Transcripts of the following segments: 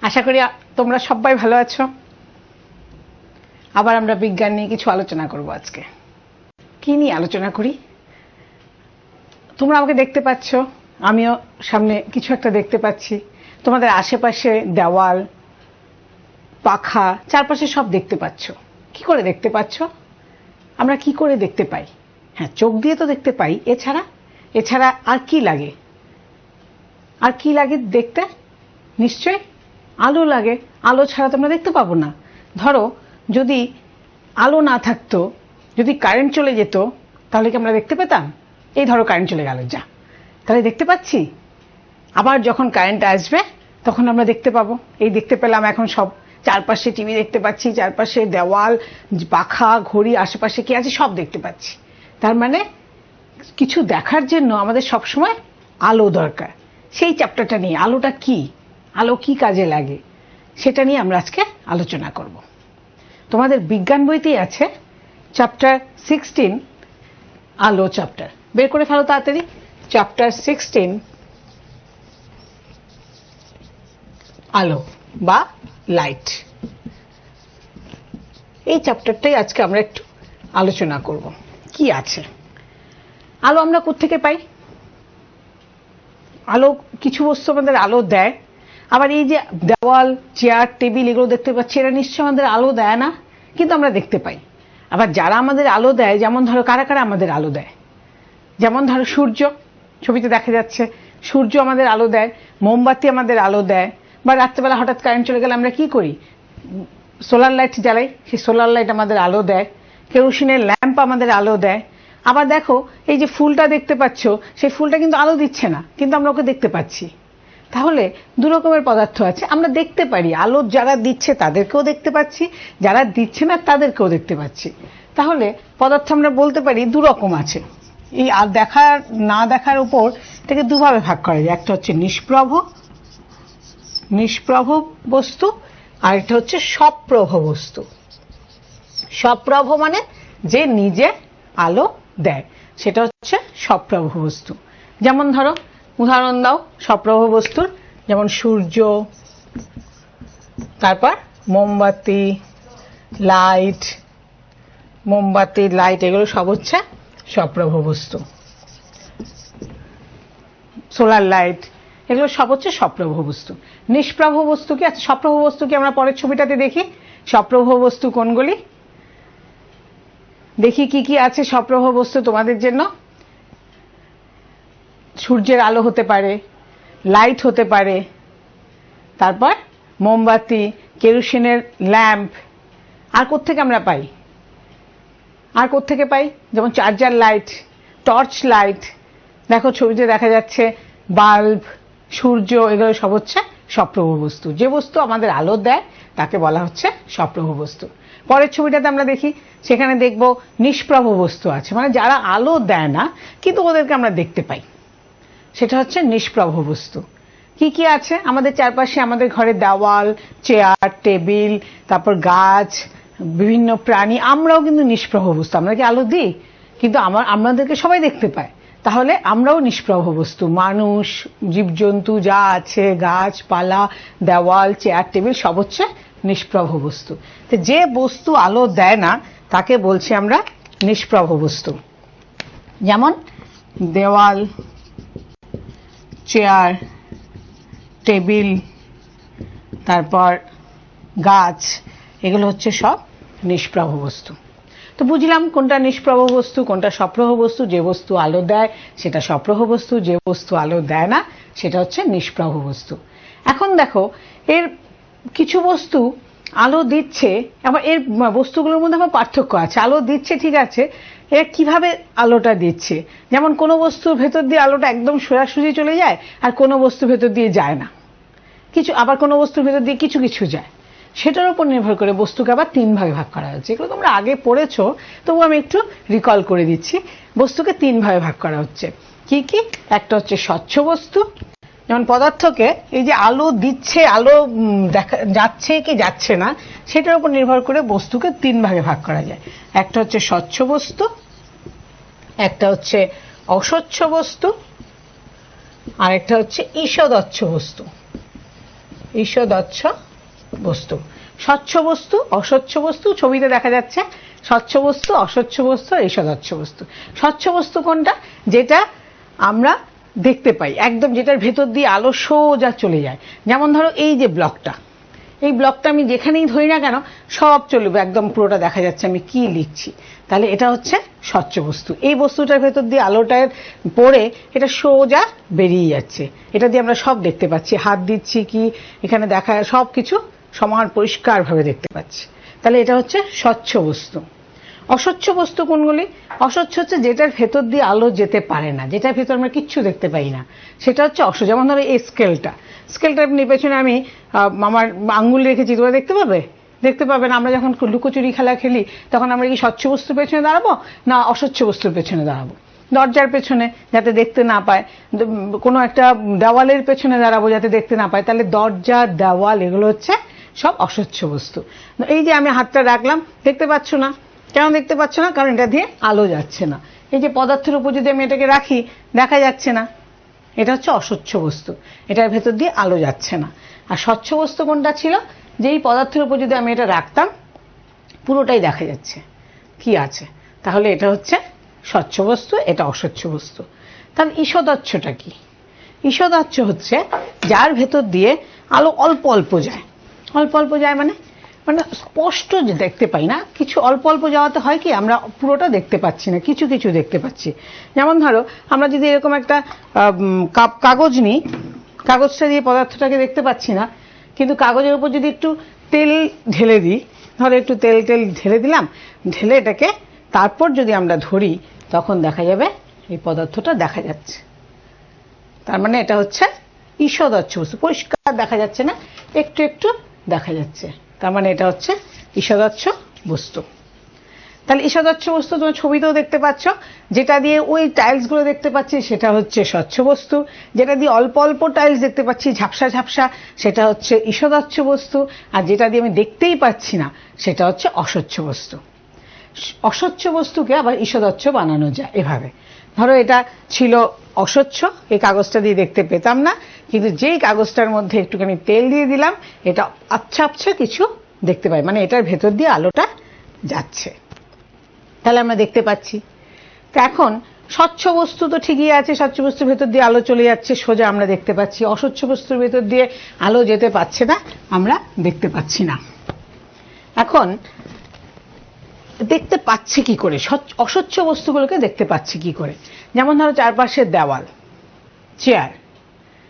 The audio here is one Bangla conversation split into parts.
আশা করি তোমরা সবাই ভালো আছো। আবার আমরা বিজ্ঞান নিয়ে কিছু আলোচনা করব আজকে। কি নিয়ে আলোচনা করি? তোমরা আমাকে দেখতে পাচ্ছ, আমিও সামনে কিছু একটা দেখতে পাচ্ছি। তোমাদের আশেপাশে দেওয়াল, পাখা, চারপাশে সব দেখতে পাচ্ছ। কি করে দেখতে পাচ্ছ? আমরা কি করে দেখতে পাই? হ্যাঁ, চোখ দিয়ে তো দেখতে পাই। এছাড়া আর কি লাগে? আর কি লাগে দেখতে? নিশ্চয় আলো লাগে। আলো ছাড়া তো আমরা দেখতে পাবো না। ধরো যদি আলো না থাকতো, যদি কারেন্ট চলে যেত, তাহলে কি আমরা দেখতে পেতাম? এই ধরো কারেন্ট চলে গেল, যা, তাহলে দেখতে পাচ্ছি। আবার যখন কারেন্ট আসবে তখন আমরা দেখতে পাবো। এই দেখতে পেলাম, এখন সব চারপাশে টিভি দেখতে পাচ্ছি, চারপাশে দেওয়াল, পাখা, ঘড়ি, আশেপাশে কি আছে সব দেখতে পাচ্ছি। তার মানে কিছু দেখার জন্য আমাদের সবসময় আলো দরকার। সেই চ্যাপ্টারটা নিয়ে, আলোটা কি, আলো কি কাজে লাগে, সেটা নিয়ে আমরা আজকে আলোচনা করব। তোমাদের বিজ্ঞান বইতেই আছে চ্যাপ্টার 16, আলো চ্যাপ্টার। বের করে ফেলো তাড়াতাড়ি। চ্যাপ্টার 16, আলো বা লাইট। এই চ্যাপ্টারটাই আজকে আমরা একটু আলোচনা করব। কি আছে? আলো আমরা কোত্থেকে পাই? আলো, কিছু বস্তু আমাদের আলো দেয়। আবার এই যে দেওয়াল, চেয়ার, টেবিল, এগুলো দেখতে পাচ্ছি, এরা নিশ্চয়ই আমাদের আলো দেয় না, কিন্তু আমরা দেখতে পাই। আবার যারা আমাদের আলো দেয়, যেমন ধরো কারা কারা আমাদের আলো দেয়? যেমন ধরো সূর্য, ছবিতে দেখা যাচ্ছে সূর্য আমাদের আলো দেয়। মোমবাতি আমাদের আলো দেয়। বা রাত্রেবেলা হঠাৎ কারেন্ট চলে গেলে আমরা কি করি? সোলার লাইট জ্বালাই, সেই সোলার লাইট আমাদের আলো দেয়। কেরোসিনের ল্যাম্প আমাদের আলো দেয়। আবার দেখো এই যে ফুলটা দেখতে পাচ্ছ, সেই ফুলটা কিন্তু আলো দিচ্ছে না, কিন্তু আমরা ওকে দেখতে পাচ্ছি। তাহলে দু রকমের পদার্থ আছে, আমরা দেখতে পারি। আলো যারা দিচ্ছে তাদেরকেও দেখতে পাচ্ছি, যারা দিচ্ছে না তাদেরকেও দেখতে পাচ্ছি। তাহলে পদার্থ আমরা বলতে পারি দু রকম আছে। এই দেখার না দেখার উপর এটাকে দুভাবে ভাগ করা যায়। একটা হচ্ছে নিষ্প্রভ বস্তু, আর একটা হচ্ছে সপ্রভ বস্তু। সপ্রভ মানে যে নিজে আলো দেয়, সেটা হচ্ছে সপ্রভ বস্তু। যেমন ধরো উদাহরণ দাও সপ্রভ বস্তুর। যেমন সূর্য, তারপর মোমবাতি, লাইট, এগুলো সব হচ্ছে সপ্রভ বস্তু। সোলার লাইট, এগুলো সব হচ্ছে সপ্রভ বস্তু। নিষ্প্রভ বস্তু কি আছে? সপ্রভ বস্তু কি আমরা পরের ছবিটাতে দেখি। সপ্রভ বস্তু কোনগুলি দেখি, কি কি আছে সপ্রভ বস্তু তোমাদের জন্য। সূর্যের আলো হতে পারে, লাইট হতে পারে, তারপর মোমবাতি, কেরোসিনের ল্যাম্প। আর কোত্থেকে আমরা পাই? যেমন চার্জার লাইট, টর্চ লাইট। দেখো ছবিতে দেখা যাচ্ছে বাল্ব, সূর্য, এগুলো সব হচ্ছে সপ্রভ বস্তু। যে বস্তু আমাদের আলো দেয় তাকে বলা হচ্ছে সপ্রভ বস্তু। পরের ছবিটাতে আমরা দেখি, সেখানে দেখব নিষ্প্রভ বস্তু আছে, মানে যারা আলো দেয় না কিন্তু ওদেরকে আমরা দেখতে পাই, সেটা হচ্ছে নিষ্প্রভ বস্তু। কি কি আছে আমাদের চারপাশে? আমাদের ঘরে দেওয়াল, চেয়ার, টেবিল, তারপর গাছ, বিভিন্ন প্রাণী। আমরাও কিন্তু নিষ্প্রভ বস্তু। আমরা কি আলো দিই? কিন্তু আমাদেরকে সবাই দেখতে পায়, তাহলে আমরাও নিষ্প্রভ বস্তু। মানুষ, জীবজন্তু যা আছে, গাছপালা, দেওয়াল, চেয়ার, টেবিল সব হচ্ছে নিষ্প্রভ বস্তু। তো যে বস্তু আলো দেয় না তাকে বলছি আমরা নিষ্প্রভ বস্তু। যেমন দেওয়াল, চেয়ার, টেবিল, তারপর গাছ, এগুলো হচ্ছে সব নিষ্প্রভ বস্তু। তো বুঝলাম কোনটা নিষ্প্রভ বস্তু, কোনটা সপ্রভ বস্তু। যে বস্তু আলো দেয় সেটা সপ্রভ বস্তু, যে বস্তু আলো দেয় না সেটা হচ্ছে নিষ্প্রভ বস্তু। এখন দেখো, এর কিছু বস্তু আলো দিচ্ছে, আবার এর বস্তুগুলোর মধ্যে আবার পার্থক্য আছে। আলো দিচ্ছে ঠিক আছে, এর কিভাবে আলোটা দিচ্ছে? যেমন কোনো বস্তুর ভেতর দিয়ে আলোটা একদম সোজাসুজি চলে যায়, আর কোনো বস্তুর ভেতর দিয়ে যায় না। আবার কোনো বস্তুর ভেতর দিয়ে কিছু কিছু যায়। সেটার উপর নির্ভর করে বস্তুকে আবার তিন ভাগে ভাগ করা হচ্ছে। এগুলো তোমরা আগে পড়েছো, তবু আমি একটু রিকল করে দিচ্ছি। বস্তুকে তিন ভাগে ভাগ করা হচ্ছে। কি কি? একটা হচ্ছে স্বচ্ছ বস্তু, যেমন পদার্থকে এই যে আলো দিচ্ছে, আলো যাচ্ছে কি যাচ্ছে না সেটার উপর নির্ভর করে বস্তুকে তিন ভাগে ভাগ করা যায়। একটা হচ্ছে স্বচ্ছ বস্তু, একটা হচ্ছে অস্বচ্ছ বস্তু, আর একটা হচ্ছে ঈষদচ্ছ বস্তু। ঈষদচ্ছ বস্তু। স্বচ্ছ বস্তু, অস্বচ্ছ বস্তু, ছবিতে দেখা যাচ্ছে স্বচ্ছ বস্তু, অস্বচ্ছ বস্তু, ঈষদচ্ছ বস্তু। স্বচ্ছ বস্তু কোনটা? যেটা আমরা দেখতে পাই, একদম যেটার ভেতর দিয়ে আলো সোজা চলে যায়। যেমন ধরো এই যে ব্লকটা, এই ব্লকটা আমি যেখানেই ধরি না কেন সব চলবে, একদম পুরোটা দেখা যাচ্ছে আমি কি লিখছি। তাহলে এটা হচ্ছে স্বচ্ছ বস্তু। এই বস্তুটার ভেতর দিয়ে আলোটা পড়ে এটা সোজা বেরিয়ে যাচ্ছে, এটা দিয়ে আমরা সব দেখতে পাচ্ছি, হাত দিচ্ছি কি এখানে দেখা সব কিছু সমান পরিষ্কারভাবে দেখতে পাচ্ছি। তাহলে এটা হচ্ছে স্বচ্ছ বস্তু। অস্বচ্ছ বস্তু কোনগুলি? অস্বচ্ছ হচ্ছে যেটার ভেতর দিয়ে আলো যেতে পারে না, যেটার ভেতর আমরা কিচ্ছু দেখতে পাই না, সেটা হচ্ছে অস্বচ্ছ। যেমন ধরো এই স্কেলটা, স্কেলটার পেছনে আমি আমার আঙ্গুল রেখেছি, তোমরা দেখতে পাবে? দেখতে পাবে না। আমরা যখন লুকোচুরি খেলা খেলি তখন আমরা কি স্বচ্ছ বস্তুর পেছনে দাঁড়াবো না অস্বচ্ছ বস্তুর পেছনে দাঁড়াবো? দরজার পেছনে যাতে দেখতে না পায়, কোনো একটা দেওয়ালের পেছনে দাঁড়াবো যাতে দেখতে না পায়। তাহলে দরজা, দেওয়াল এগুলো হচ্ছে সব অস্বচ্ছ বস্তু। এই যে আমি হাতটা রাখলাম, দেখতে পাচ্ছ না। কেন দেখতে পাচ্ছ না? কারণ এটা দিয়ে আলো যাচ্ছে না। এই যে পদার্থের উপর যদি আমি এটাকে রাখি, দেখা যাচ্ছে না, এটা হচ্ছে অস্বচ্ছ বস্তু, এটার ভেতর দিয়ে আলো যাচ্ছে না। আর স্বচ্ছ বস্তু কোনটা ছিল? যেই পদার্থের উপর যদি আমি এটা রাখতাম পুরোটাই দেখা যাচ্ছে কি আছে, তাহলে এটা হচ্ছে স্বচ্ছ বস্তু, এটা অস্বচ্ছ বস্তু। তাহলে ঈষদচ্ছটা কি? ঈষদচ্ছ হচ্ছে যার ভেতর দিয়ে আলো অল্প অল্প যায়। অল্প অল্প যায় মানে মানে স্পষ্ট যে দেখতে পাই না, কিছু অল্প অল্প যাওয়াতে হয় কি আমরা পুরোটা দেখতে পাচ্ছি না, কিছু কিছু দেখতে পাচ্ছি। যেমন ধরো আমরা যদি এরকম একটা কাগজ নিই, কাগজটা দিয়ে পদার্থটাকে দেখতে পাচ্ছি না, কিন্তু কাগজের উপর যদি একটু তেল ঢেলে দিই, ধরো একটু তেল ঢেলে দিলাম, ঢেলে এটাকে তারপর যদি আমরা ধরি তখন দেখা যাবে এই পদার্থটা দেখা যাচ্ছে। তার মানে এটা হচ্ছে ঈষদচ্ছ বস্তু। পরিষ্কার দেখা যাচ্ছে না, একটু একটু দেখা যাচ্ছে, তার মানে এটা হচ্ছে ঈষদচ্ছ বস্তু। তাহলে ঈষদচ্ছ বস্তু তোমার ছবিতেও দেখতে পাচ্ছ, যেটা দিয়ে ওই টাইলস গুলো দেখতে পাচ্ছি সেটা হচ্ছে স্বচ্ছ বস্তু, যেটা দিয়ে অল্প অল্প টাইলস দেখতে পাচ্ছি ঝাপসা ঝাপসা সেটা হচ্ছে ঈষদচ্ছ বস্তু, আর যেটা দিয়ে আমি দেখতেই পাচ্ছি না সেটা হচ্ছে অস্বচ্ছ বস্তু। অস্বচ্ছ বস্তুকে আবার ঈষদচ্ছ বানানো যায় এভাবে। ধরো এটা ছিল অস্বচ্ছ, এই কাগজটা দিয়ে দেখতে পেতাম না, কিন্তু যেই কাগজটার মধ্যে একটুখানি তেল দিয়ে দিলাম এটা আবছা আবছা কিছু দেখতে পাই, মানে এটার ভেতর দিয়ে আলোটা যাচ্ছে, তাহলে আমরা দেখতে পাচ্ছি। তো এখন স্বচ্ছ বস্তু তো ঠিকই আছে, স্বচ্ছ বস্তুর ভেতর দিয়ে আলো চলে যাচ্ছে সোজা, আমরা দেখতে পাচ্ছি। অস্বচ্ছ বস্তুর ভেতর দিয়ে আলো যেতে পারছে না, আমরা দেখতে পাচ্ছি না। এখন দেখতে পাচ্ছি কি করে? অস্বচ্ছ বস্তুগুলোকে দেখতে পাচ্ছি কি করে? যেমন ধরো চারপাশের দেওয়াল, চেয়ার,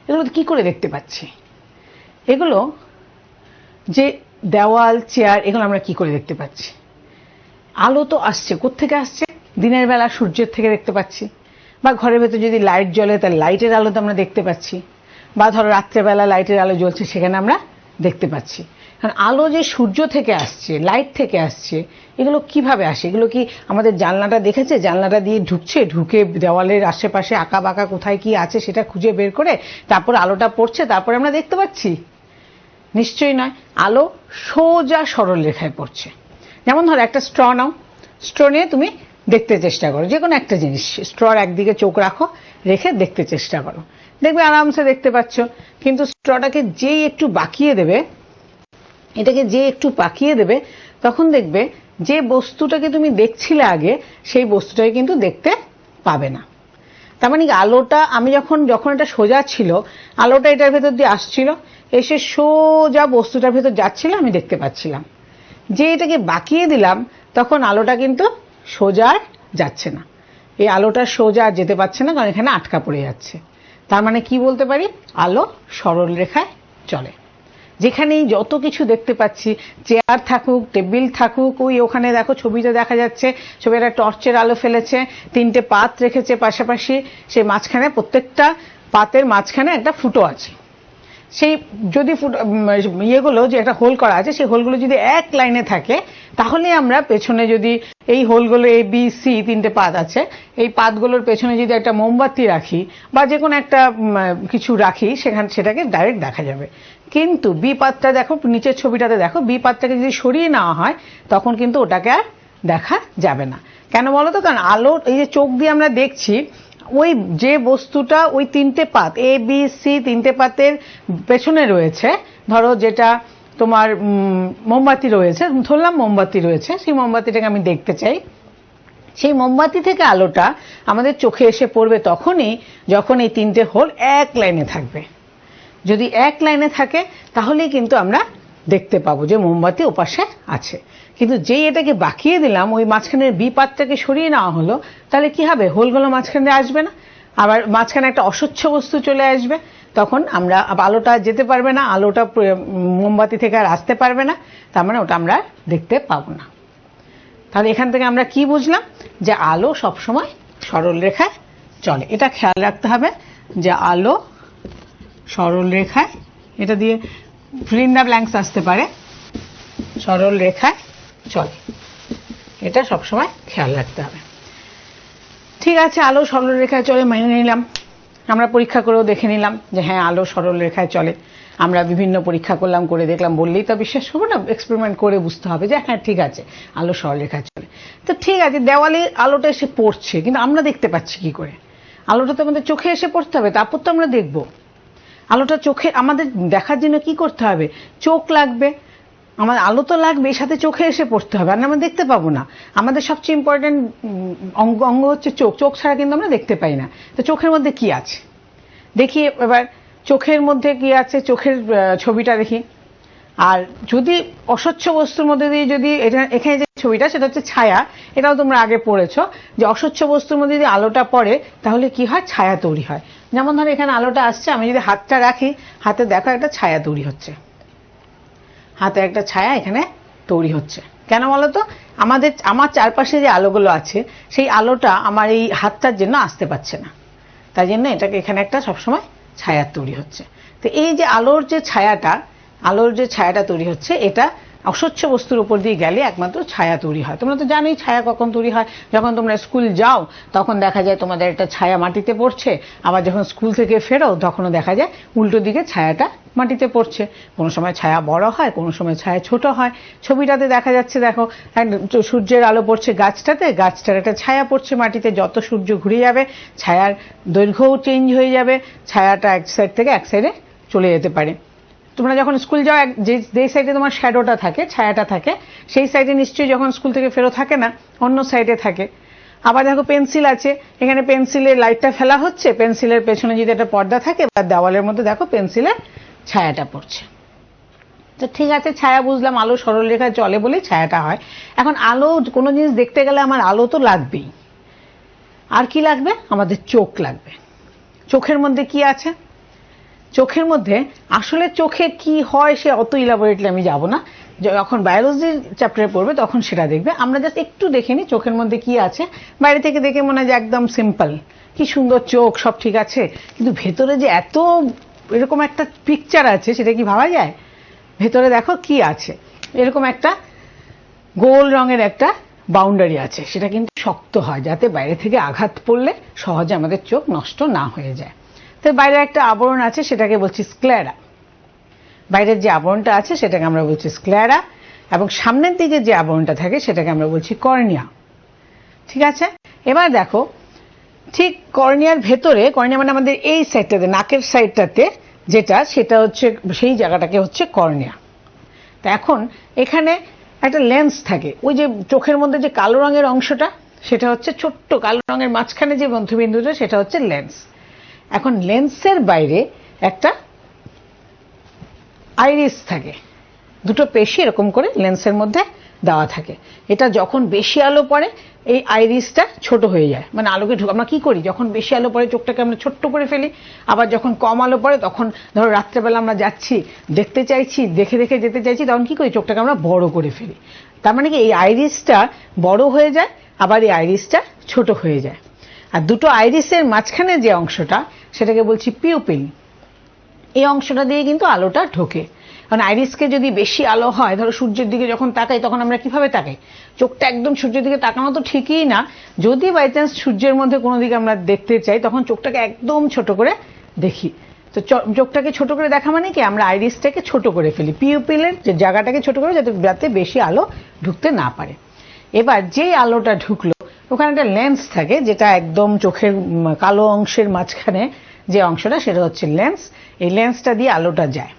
এগুলো কি করে দেখতে পাচ্ছি? এগুলো যে দেওয়াল, চেয়ার, এগুলো আমরা কি করে দেখতে পাচ্ছি? আলো তো আসছে, কোত্থেকে আসছে? দিনের বেলা সূর্যের থেকে দেখতে পাচ্ছি, বা ঘরের ভেতর যদি লাইট জ্বলে তাহলে লাইটের আলো তো আমরা দেখতে পাচ্ছি, বা ধরো রাত্রেবেলা লাইটের আলো জ্বলছে সেখানে আমরা দেখতে পাচ্ছি। কারণ আলো যে সূর্য থেকে আসছে, লাইট থেকে আসছে, এগুলো কিভাবে আসে? এগুলো কি আমাদের জানলাটা দেখেছে, জানলাটা দিয়ে ঢুকছে, ঢুকে দেওয়ালের আশেপাশে আঁকা বাঁকা কোথায় কি আছে সেটা খুঁজে বের করে তারপর আলোটা পড়ছে, তারপরে আমরা দেখতে পাচ্ছি? নিশ্চয়ই নয়। আলো সোজা সরল রেখায় পড়ছে। যেমন ধরো একটা স্ট্র নাও, স্ট্র নিয়ে তুমি দেখতে চেষ্টা করো যে কোনো একটা জিনিস, স্ট্রর একদিকে চোখ রাখো, রেখে দেখতে চেষ্টা করো, দেখবে আরামসে দেখতে পাচ্ছ। কিন্তু স্ট্রটাকে যেই একটু বাঁকিয়ে দেবে, এটাকে যে একটু বাঁকিয়ে দেবে, তখন দেখবে যে বস্তুটাকে তুমি দেখছিলে আগে সেই বস্তুটাকে কিন্তু দেখতে পাবে না। তার মানে আলোটা আমি যখন এটা সোজা ছিল, আলোটা এটার ভেতর দিয়ে আসছিল, এসে সোজা বস্তুটার ভেতর যাচ্ছিল, আমি দেখতে পাচ্ছিলাম। যে এটাকে বাঁকিয়ে দিলাম তখন আলোটা কিন্তু সোজা যাচ্ছে না, এই আলোটা সোজা যেতে পারছে না, কারণ এখানে আটকা পড়ে যাচ্ছে। তার মানে কি বলতে পারি? আলো সরল রেখায় চলে। যেখানেই যত কিছু দেখতে পাচ্ছি, চেয়ার থাকুক, টেবিল থাকুক, ওই ওখানে দেখো ছবিতে দেখা যাচ্ছে, ছবিটা টর্চের আলো ফেলেছে, তিনটে পাত রেখেছে পাশাপাশি, সেই মাঝখানে প্রত্যেকটা পাতের মাঝখানে একটা ফুটো আছে। সেই যদি ইয়েগুলো যে একটা হোল করা আছে, সেই হোলগুলো যদি এক লাইনে থাকে তাহলে আমরা পেছনে যদি এই হোলগুলো এ বি সি তিনটে পাত আছে, এই পাতগুলোর পেছনে যদি একটা মোমবাতি রাখি বা যে কোনো একটা কিছু রাখি সেটাকে ডাইরেক্ট দেখা যাবে। কিন্তু বি পাতটা দেখো, নিচের ছবিটাতে দেখো, বি পাতটাকে যদি সরিয়ে নেওয়া হয় তখন কিন্তু ওটাকে আর দেখা যাবে না। কেন বলো তো? কারণ আলো এই যে চোখ দিয়ে আমরা দেখছি, ওই যে বস্তুটা ওই তিনটে পাত এ বি সি তিনটে পাতের পেছনে রয়েছে, ধরো যেটা তোমার মোমবাতি রয়েছে, ধরলাম মোমবাতি রয়েছে, সেই মোমবাতিটাকে আমি দেখতে চাই। সেই মোমবাতি থেকে আলোটা আমাদের চোখে এসে পড়বে তখনই যখন এই তিনটে হোল এক লাইনে থাকবে। যদি এক লাইনে থাকে তাহলেই কিন্তু আমরা দেখতে পাবো যে মোমবাতি ওপাশে আছে। কিন্তু যেই এটাকে বাঁকিয়ে দিলাম, ওই মাঝখানের বিপাতটাকে সরিয়ে নেওয়া হলো, তাহলে কি হবে? হোলগুলো মাঝখানে আসবে না, আবার মাঝখানে একটা অস্বচ্ছ বস্তু চলে আসবে, তখন আমরা আলোটা যেতে পারবে না, আলোটা মোমবাতি থেকে আর আসতে পারবে না, তার মানে ওটা আমরা দেখতে পাবো না। তাহলে এখান থেকে আমরা কি বুঝলাম? যে আলো সবসময় সরল রেখায় চলে। এটা খেয়াল রাখতে হবে যে আলো সরল রেখায়, এটা দিয়ে fill in the blanks আসতে পারে, সরল রেখায় চলে, এটা সবসময় খেয়াল রাখতে হবে। ঠিক আছে, আলো সরল রেখায় চলে মেনে নিলাম। আমরা পরীক্ষা করেও দেখে নিলাম যে হ্যাঁ আলো সরল রেখায় চলে। আমরা বিভিন্ন পরীক্ষা করলাম, করে দেখলাম, বললেই তো বিশ্বাস করবো না, এক্সপেরিমেন্ট করে বুঝতে হবে যে হ্যাঁ ঠিক আছে আলো সরল রেখায় চলে। তো ঠিক আছে, দেওয়ালে আলোটা এসে পড়ছে, কিন্তু আমরা দেখতে পাচ্ছি কি করে? আলোটা তো আমাদের চোখে এসে পড়তে হবে, তারপর তো আমরা দেখবো। আলোটা চোখে আমাদের দেখার জন্য কি করতে হবে? চোখ লাগবে, আমার আলো তো লাগবে, এর সাথে চোখে এসে পড়তে হবে, আর আমরা দেখতে পাবো না। আমাদের সবচেয়ে ইম্পর্টেন্ট অঙ্গ হচ্ছে চোখ, চোখ ছাড়া কিন্তু আমরা দেখতে পাই না। তো চোখের মধ্যে কি আছে দেখি এবার, চোখের মধ্যে কি আছে, চোখের ছবিটা দেখি। আর যদি অস্বচ্ছ বস্তুর মধ্যে দিয়ে, যদি এখানে যে ছবিটা সেটা হচ্ছে ছায়া, এটাও তোমরা আগে পড়েছো যে অস্বচ্ছ বস্তুর মধ্যে যদি আলোটা পড়ে তাহলে কি হয়? ছায়া তৈরি হয়। যেমন ধরো এখানে আলোটা আসছে, আমি যদি হাতটা রাখি, হাতে দেখো একটা ছায়া তৈরি হচ্ছে, হাতে একটা ছায়া এখানে তৈরি হচ্ছে। কেন বলো তো? আমার চারপাশে যে আলোগুলো আছে সেই আলোটা আমার এই হাতটার জন্য আসতে পারছে না, তাই জন্য এটাকে এখানে একটা সবসময় ছায়া তৈরি হচ্ছে। তো এই যে আলোর যে ছায়াটা তৈরি হচ্ছে, এটা অস্বচ্ছ বস্তুর উপর দিয়ে গেলে একমাত্র ছায়া তৈরি হয়। তোমরা তো জানোই ছায়া কখন তৈরি হয়, যখন তোমরা স্কুল যাও তখন দেখা যায় তোমাদের একটা ছায়া মাটিতে পড়ছে, আবার যখন স্কুল থেকে ফেরো তখনও দেখা যায় উল্টো দিকে ছায়াটা মাটিতে পড়ছে। কোনো সময় ছায়া বড় হয়, কোনো সময় ছায়া ছোট হয়। ছবিটাতে দেখা যাচ্ছে, দেখো সূর্যের আলো পড়ছে গাছটাতে, গাছটার একটা ছায়া পড়ছে মাটিতে, যত সূর্য ঘুরে যাবে ছায়ার দৈর্ঘ্যও চেঞ্জ হয়ে যাবে, ছায়াটা এক সাইড থেকে এক সাইডে চলে যেতে পারে। তোমরা যখন স্কুল যাও, যে সাইডে তোমার শ্যাডোটা থাকে, ছায়াটা থাকে, সেই সাইডে নিশ্চয়ই যখন স্কুল থেকে ফেরো থাকে না, অন্য সাইডে থাকে। আবার দেখো পেন্সিল আছে, এখানে পেন্সিলের লাইটটা ফেলা হচ্ছে, পেন্সিলের পেছনে যদি একটা পর্দা থাকে বা দেওয়ালের মধ্যে দেখো পেন্সিলের ছায়াটা পড়ছে। তো ঠিক আছে, ছায়া বুঝলাম, আলো সরল রেখায় চলে বলেই ছায়াটা হয়। এখন আলো, কোনো জিনিস দেখতে গেলে আমার আলো তো লাগবেই, আর কি লাগবে? আমাদের চোখ লাগবে। চোখের মধ্যে কি আছে? চোখের মধ্যে আসলে চোখে কি হয় সে অত ইলাবোরেটলি আমি যাব না, যখন বায়োলজির চ্যাপ্টারে পড়বে তখন সেটা দেখবে। আমরা জাস্ট একটু দেখে নিই চোখের মধ্যে কি আছে। বাইরে থেকে দেখে মনে হয় যে একদম সিম্পল, কি সুন্দর চোখ, সব ঠিক আছে, কিন্তু ভেতরে যে এত এরকম একটা পিকচার আছে সেটা কি ভাবা যায়? ভেতরে দেখো কি আছে, এরকম একটা গোল রঙের একটা বাউন্ডারি আছে, সেটা কিন্তু শক্ত হয় যাতে বাইরে থেকে আঘাত পড়লে সহজে আমাদের চোখ নষ্ট না হয়ে যায়। তো বাইরে একটা আবরণ আছে, সেটাকে বলছি স্ক্লেরা। বাইরের যে আবরণটা আছে সেটাকে আমরা বলছি স্ক্লেরা, এবং সামনের দিকে যে আবরণটা থাকে সেটাকে আমরা বলছি কর্নিয়া। ঠিক আছে, এবার দেখো ঠিক কর্নিয়ার ভেতরে, কর্নিয়া মানে আমাদের এই সাইডটাতে, নাকের সাইডটাতে যেটা, সেটা হচ্ছে সেই জায়গাটাকে হচ্ছে কর্নিয়া। তা এখন এখানে একটা লেন্স থাকে, ওই যে চোখের মধ্যে যে কালো রঙের অংশটা সেটা হচ্ছে ছোট্ট কালো রঙের মাঝখানে যে মধ্যবিন্দুটা সেটা হচ্ছে লেন্স। এখন লেন্সের বাইরে একটা আইরিস থাকে, দুটো পেশি এরকম করে লেন্সের মধ্যে দেওয়া থাকে। এটা যখন বেশি আলো পড়ে এই আইরিসটা ছোট হয়ে যায়, মানে আলোকে আমরা কি করি, যখন বেশি আলো পড়ে চোখটাকে আমরা ছোট্ট করে ফেলি, আবার যখন কম আলো পড়ে তখন ধরো রাত্রেবেলা আমরা যাচ্ছি, দেখতে চাইছি, দেখে দেখে যেতে চাইছি, তখন কি করি, চোখটাকে আমরা বড় করে ফেলি। তার মানে কি এই আইরিসটা বড় হয়ে যায়, আবার এই আইরিসটা ছোট হয়ে যায়। আর দুটো আইরিসের মাঝখানে যে অংশটা সেটাকে বলছি পিউপিল। এই অংশটা দিয়ে কিন্তু আলোটা ঢোকে। কারণ আইরিসকে যদি বেশি আলো হয়, ধরো সূর্যের দিকে যখন তাকাই তখন আমরা কিভাবে তাকাই, চোখটা একদম সূর্যের দিকে তাকানো তো ঠিকই না, যদি বাই চান্স সূর্যের মধ্যে কোনো দিকে আমরা দেখতে চাই তখন চোখটাকে একদম ছোট করে দেখি। তো চোখটাকে ছোট করে দেখা মানে কি, আমরা আইরিসটাকে ছোট করে ফেলি, পিউপিলের যে জায়গাটাকে ছোট করে, যাতে বেশি আলো ঢুকতে না পারে। এবার যে আলোটা ঢুকলো ওখানে একটা লেন্স থাকে, যেটা একদম চোখের কালো অংশের মাঝখানে যে অংশটা সেটা হচ্ছে লেন্স। এই লেন্সটা দিয়ে আলোটা যায়।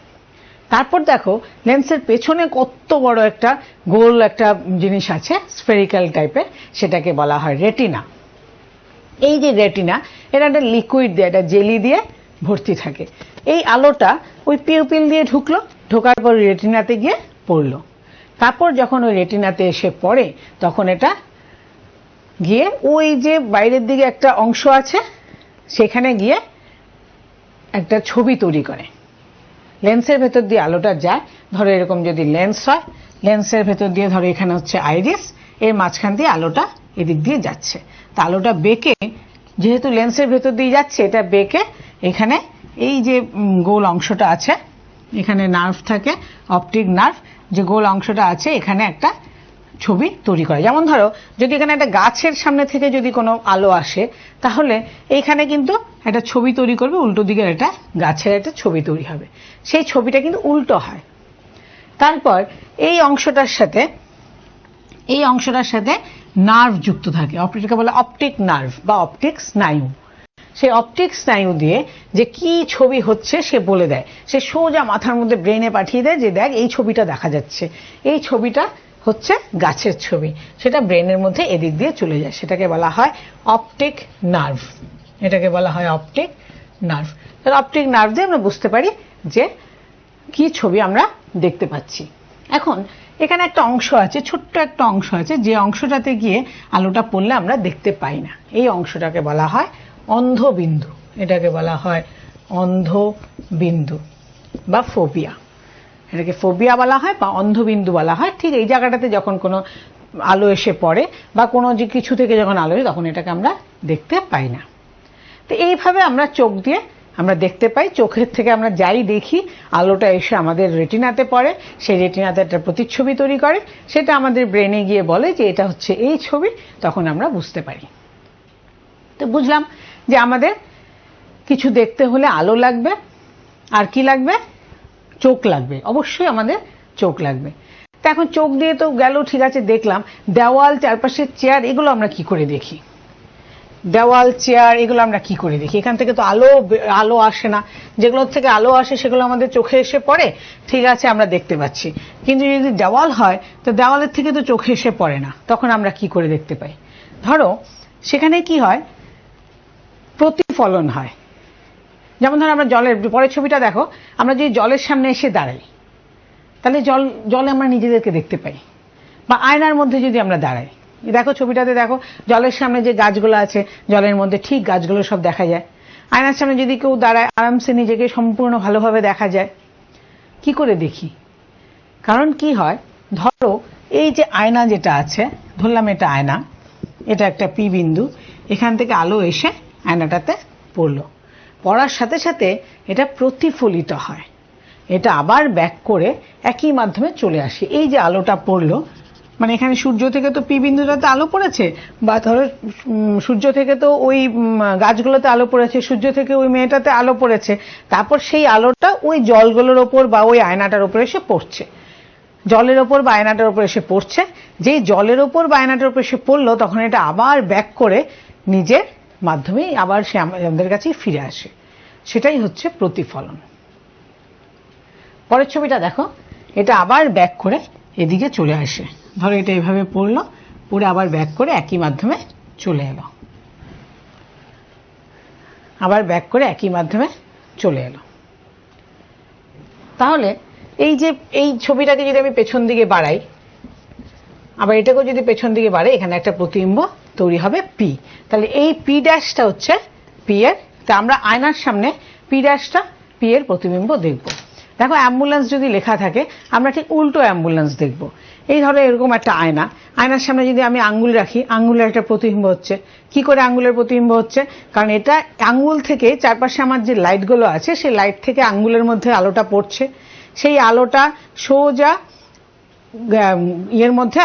তারপর দেখো লেন্সের পেছনে কত বড় একটা গোল একটা জিনিস আছে, স্ফেরিক্যাল টাইপের, সেটাকে বলা হয় রেটিনা। এই যে রেটিনা, এটা একটা লিকুইড দিয়ে, একটা জেলি দিয়ে ভর্তি থাকে। এই আলোটা ওই পিউপিল দিয়ে ঢুকলো, ঢোকার পর রেটিনাতে গিয়ে পড়লো। তারপর যখন ওই রেটিনাতে এসে পড়ে তখন এটা গিয়ে ওই যে বাইরের দিকে একটা অংশ আছে সেখানে গিয়ে একটা ছবি তৈরি করে। লেন্সের ভেতর দিয়ে আলোটা যায়, ধরো এরকম যদি লেন্স হয়, লেন্সের ভেতর দিয়ে ধরো এখানে হচ্ছে আইরিস, এর মাঝখান দিয়ে আলোটা এদিক দিয়ে যাচ্ছে। তা আলোটা বেঁকে, যেহেতু লেন্সের ভেতর দিয়ে যাচ্ছে, এটা বেঁকে এখানে এই যে গোল অংশটা আছে, এখানে নার্ভ থাকে, অপটিক নার্ভ, যে গোল অংশটা আছে এখানে একটা ছবি তৈরি করে। যেমন ধরো যদি এখানে একটা গাছের সামনে থেকে যদি কোনো আলো আসে, তাহলে এইখানে কিন্তু একটা ছবি তৈরি করবে, উল্টো দিকের একটা গাছের একটা ছবি তৈরি হবে, সেই ছবিটা কিন্তু উল্টো হয়। তারপর এই অংশটার সাথে নার্ভ যুক্ত থাকে, অপটিককে বলে অপটিক নার্ভ বা অপটিক স্নায়ু। সেই অপটিক স্নায়ু দিয়ে যে কি ছবি হচ্ছে সে বলে দেয়, সে সোজা মাথার মধ্যে ব্রেনে পাঠিয়ে দেয় যে দেখ এই ছবিটা দেখা যাচ্ছে, এই ছবিটা হচ্ছে গাছের ছবি, সেটা ব্রেনের মধ্যে এদিক দিয়ে চলে যায়, সেটাকে বলা হয় অপটিক নার্ভ। এটাকে বলা হয় অপটিক নার্ভ। অপটিক নার্ভ দিয়ে আমরা বুঝতে পারি যে কি ছবি আমরা দেখতে পাচ্ছি। এখন এখানে একটা অংশ আছে, ছোট্ট একটা অংশ আছে, যে অংশটাতে গিয়ে আলোটা পড়লে আমরা দেখতে পাই না, এই অংশটাকে বলা হয় অন্ধবিন্দু। এটাকে বলা হয় অন্ধবিন্দু বা ফোবিয়া। এটাকে ফোবিয়া বলা হয় বা অন্ধবিন্দু বলা হয়। ঠিক এই জায়গাটাতে যখন কোনো আলো এসে পড়ে বা কোনো যে কিছু থেকে যখন আলো হয় তখন এটাকে আমরা দেখতে পাই না। তো এইভাবে আমরা চোখ দিয়ে আমরা দেখতে পাই, চোখের থেকে আমরা যাই দেখি আলোটা এসে আমাদের রেটিনাতে পড়ে, সেই রেটিনাতে একটা প্রতিচ্ছবি তৈরি করে, সেটা আমাদের ব্রেনে গিয়ে বলে যে এটা হচ্ছে এই ছবি, তখন আমরা বুঝতে পারি। তো বুঝলাম যে আমাদের কিছু দেখতে হলে আলো লাগবে, আর কি লাগবে, চোখ লাগবে, অবশ্যই আমাদের চোখ লাগবে। তা এখন চোখ দিয়ে তো গেল, ঠিক আছে দেখলাম, দেওয়াল, চারপাশের চেয়ার, এগুলো আমরা কি করে দেখি? দেওয়াল, চেয়ার, এগুলো আমরা কি করে দেখি? এখান থেকে তো আলো আসে না, যেগুলোর থেকে আলো আসে সেগুলো আমাদের চোখে এসে পড়ে, ঠিক আছে আমরা দেখতে পাচ্ছি। কিন্তু যদি দেওয়াল হয় তো দেওয়ালের থেকে তো চোখে এসে পড়ে না, তখন আমরা কি করে দেখতে পাই? ধরো সেখানে কি হয়, প্রতিফলন হয়। যেমন ধরো আমরা জলের পরের ছবিটা দেখো, আমরা যদি জলের সামনে এসে দাঁড়াই তাহলে জলে আমরা নিজেদেরকে দেখতে পাই, বা আয়নার মধ্যে যদি আমরা দাঁড়াই, দেখো ছবিটাতে দেখো জলের সামনে যে গাছগুলো আছে, জলের মধ্যে ঠিক গাছগুলো সব দেখা যায়। আয়নার সামনে যদি কেউ দাঁড়ায় আরামসে নিজেকে সম্পূর্ণ ভালোভাবে দেখা যায়। কি করে দেখি? কারণ কি হয়, ধরো এই যে আয়না যেটা আছে, ধরলাম এটা আয়না, এটা একটা পি বিন্দু, এখান থেকে আলো এসে আয়নাটাতে পড়লো, পড়ার সাথে সাথে এটা প্রতিফলিত হয়, এটা আবার ব্যাক করে একই মাধ্যমে চলে আসে। এই যে আলোটা পড়লো, মানে এখানে সূর্য থেকে তো পি বিন্দুটাতে আলো পড়েছে, বা ধরো সূর্য থেকে তো ওই গাছগুলোতে আলো পড়েছে, সূর্য থেকে ওই মেয়েটাতে আলো পড়েছে, তারপর সেই আলোটা ওই জলগুলোর ওপর বা ওই আয়নাটার ওপর এসে পড়ছে, জলের ওপর বা আয়নাটার ওপর এসে পড়ছে। যেই জলের ওপর বা আয়নাটার ওপর এসে পড়লো তখন এটা আবার ব্যাক করে নিজের মাধ্যমে আবার সে আমাদের কাছে ফিরে আসে, সেটাই হচ্ছে প্রতিফলন। পরের ছবিটা দেখো, এটা আবার ব্যাক করে এদিকে চলে আসে, ধরো এটা এভাবে পড়লো, পড়ে আবার ব্যাক করে একই মাধ্যমে চলে এলো, আবার ব্যাক করে একই মাধ্যমে চলে এলো। তাহলে এই যে এই ছবিটাকে যদি আমি পেছন দিকে বাড়াই, আবার এটাকেও যদি পেছন দিকে বাড়াই, এখানে একটা প্রতিবিম্ব তৈরি হবে পি। তাহলে এই পি ড্যাশটা হচ্ছে পি এর, তা আমরা আয়নার সামনে পি ড্যাশটা পি এর প্রতিবিম্ব দেখব। দেখো অ্যাম্বুলেন্স যদি লেখা থাকে আমরা ঠিক উল্টো অ্যাম্বুলেন্স দেখব। এই ধরো এরকম একটা আয়না, আয়নার সামনে যদি আমি আঙ্গুল রাখি, আঙ্গুলের একটা প্রতিবিম্ব হচ্ছে। কি করে আঙ্গুলের প্রতিবিম্ব হচ্ছে? কারণ এটা আঙ্গুল থেকে চারপাশে আমার যে লাইটগুলো আছে সেই লাইট থেকে আঙ্গুলের মধ্যে আলোটা পড়ছে, সেই আলোটা সোজা ইয়ের মধ্যে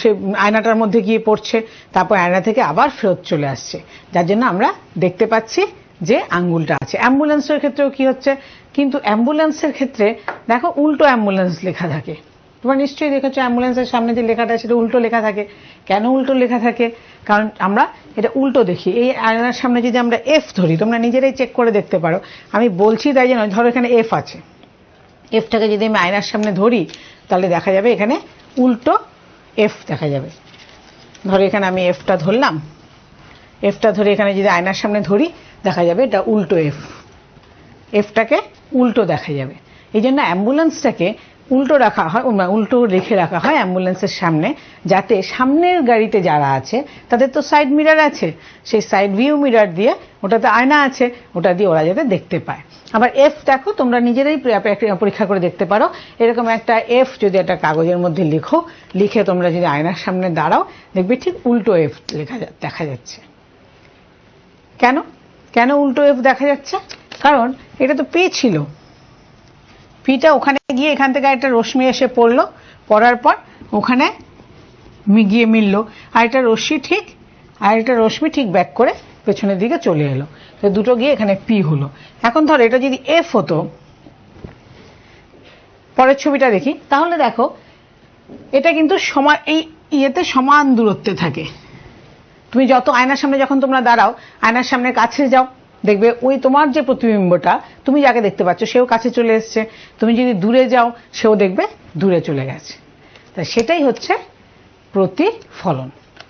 সে আয়নাটার মধ্যে গিয়ে পড়ছে, তারপর আয়না থেকে আবার ফেরত চলে আসছে, যার জন্য আমরা দেখতে পাচ্ছি যে আঙ্গুলটা আছে। অ্যাম্বুলেন্সের ক্ষেত্রেও কি হচ্ছে, কিন্তু অ্যাম্বুলেন্সের ক্ষেত্রে দেখো উল্টো অ্যাম্বুলেন্স লেখা থাকে। তোমরা নিশ্চয়ই দেখেছো অ্যাম্বুলেন্সের সামনে যে লেখাটা সেটা উল্টো লেখা থাকে। কেন উল্টো লেখা থাকে? কারণ আমরা এটা উল্টো দেখি। এই আয়নার সামনে যদি আমরা এফ ধরি, তোমরা নিজেরাই চেক করে দেখতে পারো, আমি বলছি তাই জন্য, ধরো এখানে এফ আছে, এফটাকে যদি আমি আয়নার সামনে ধরি তাহলে দেখা যাবে এখানে উল্টো এফ দেখা যাবে। ধরো এখানে আমি এফটা ধরলাম, এফটা ধরে এখানে যদি আয়নার সামনে ধরি দেখা যাবে এটা উল্টো এফ, এফটাকে উল্টো দেখা যাবে। এই জন্য অ্যাম্বুলেন্সটাকে উল্টো রাখা হয়, উল্টো রেখে রাখা হয় অ্যাম্বুলেন্সের সামনে, যাতে সামনের গাড়িতে যারা আছে তাদের তো সাইড মিরার আছে, সেই সাইড ভিউ মিরার দিয়ে, ওটাতে আয়না আছে, ওটা দিয়ে ওরা যাতে দেখতে পায়। আবার এফ দেখো, তোমরা নিজেরাই পরীক্ষা করে দেখতে পারো, এরকম একটা এফ যদি একটা কাগজের মধ্যে লিখো, লিখে তোমরা যদি আয়নার সামনে দাঁড়াও দেখবে ঠিক উল্টো এফ দেখা যাচ্ছে। কেন কেন উল্টো এফ দেখা যাচ্ছে? কারণ এটা তো পি ছিল, পিটা ওখানে গিয়ে এখান থেকে একটা রশ্মি এসে পড়লো, পড়ার পর ওখানে গিয়ে মিললো, আর একটা রশ্মি ঠিক ব্যাক করে পেছনের দিকে চলে এলো, তো দুটো গিয়ে এখানে পি হলো। এখন ধরো এটা যদি এফ হতো, পরের ছবিটা দেখি, তাহলে দেখো এটা কিন্তু এই ইয়েতে সমান দূরত্বে থাকে। তুমি যত আয়নার সামনে যখন তোমরা দাঁড়াও, আয়নার সামনে কাছে যাও, দেখবে ওই তোমার যে প্রতিবিম্বটা তুমি যাকে দেখতে পাচ্ছ সেও কাছে চলে এসছে, তুমি যদি দূরে যাও সেও দেখবে দূরে চলে গেছে। তা সেটাই হচ্ছে প্রতিফলন।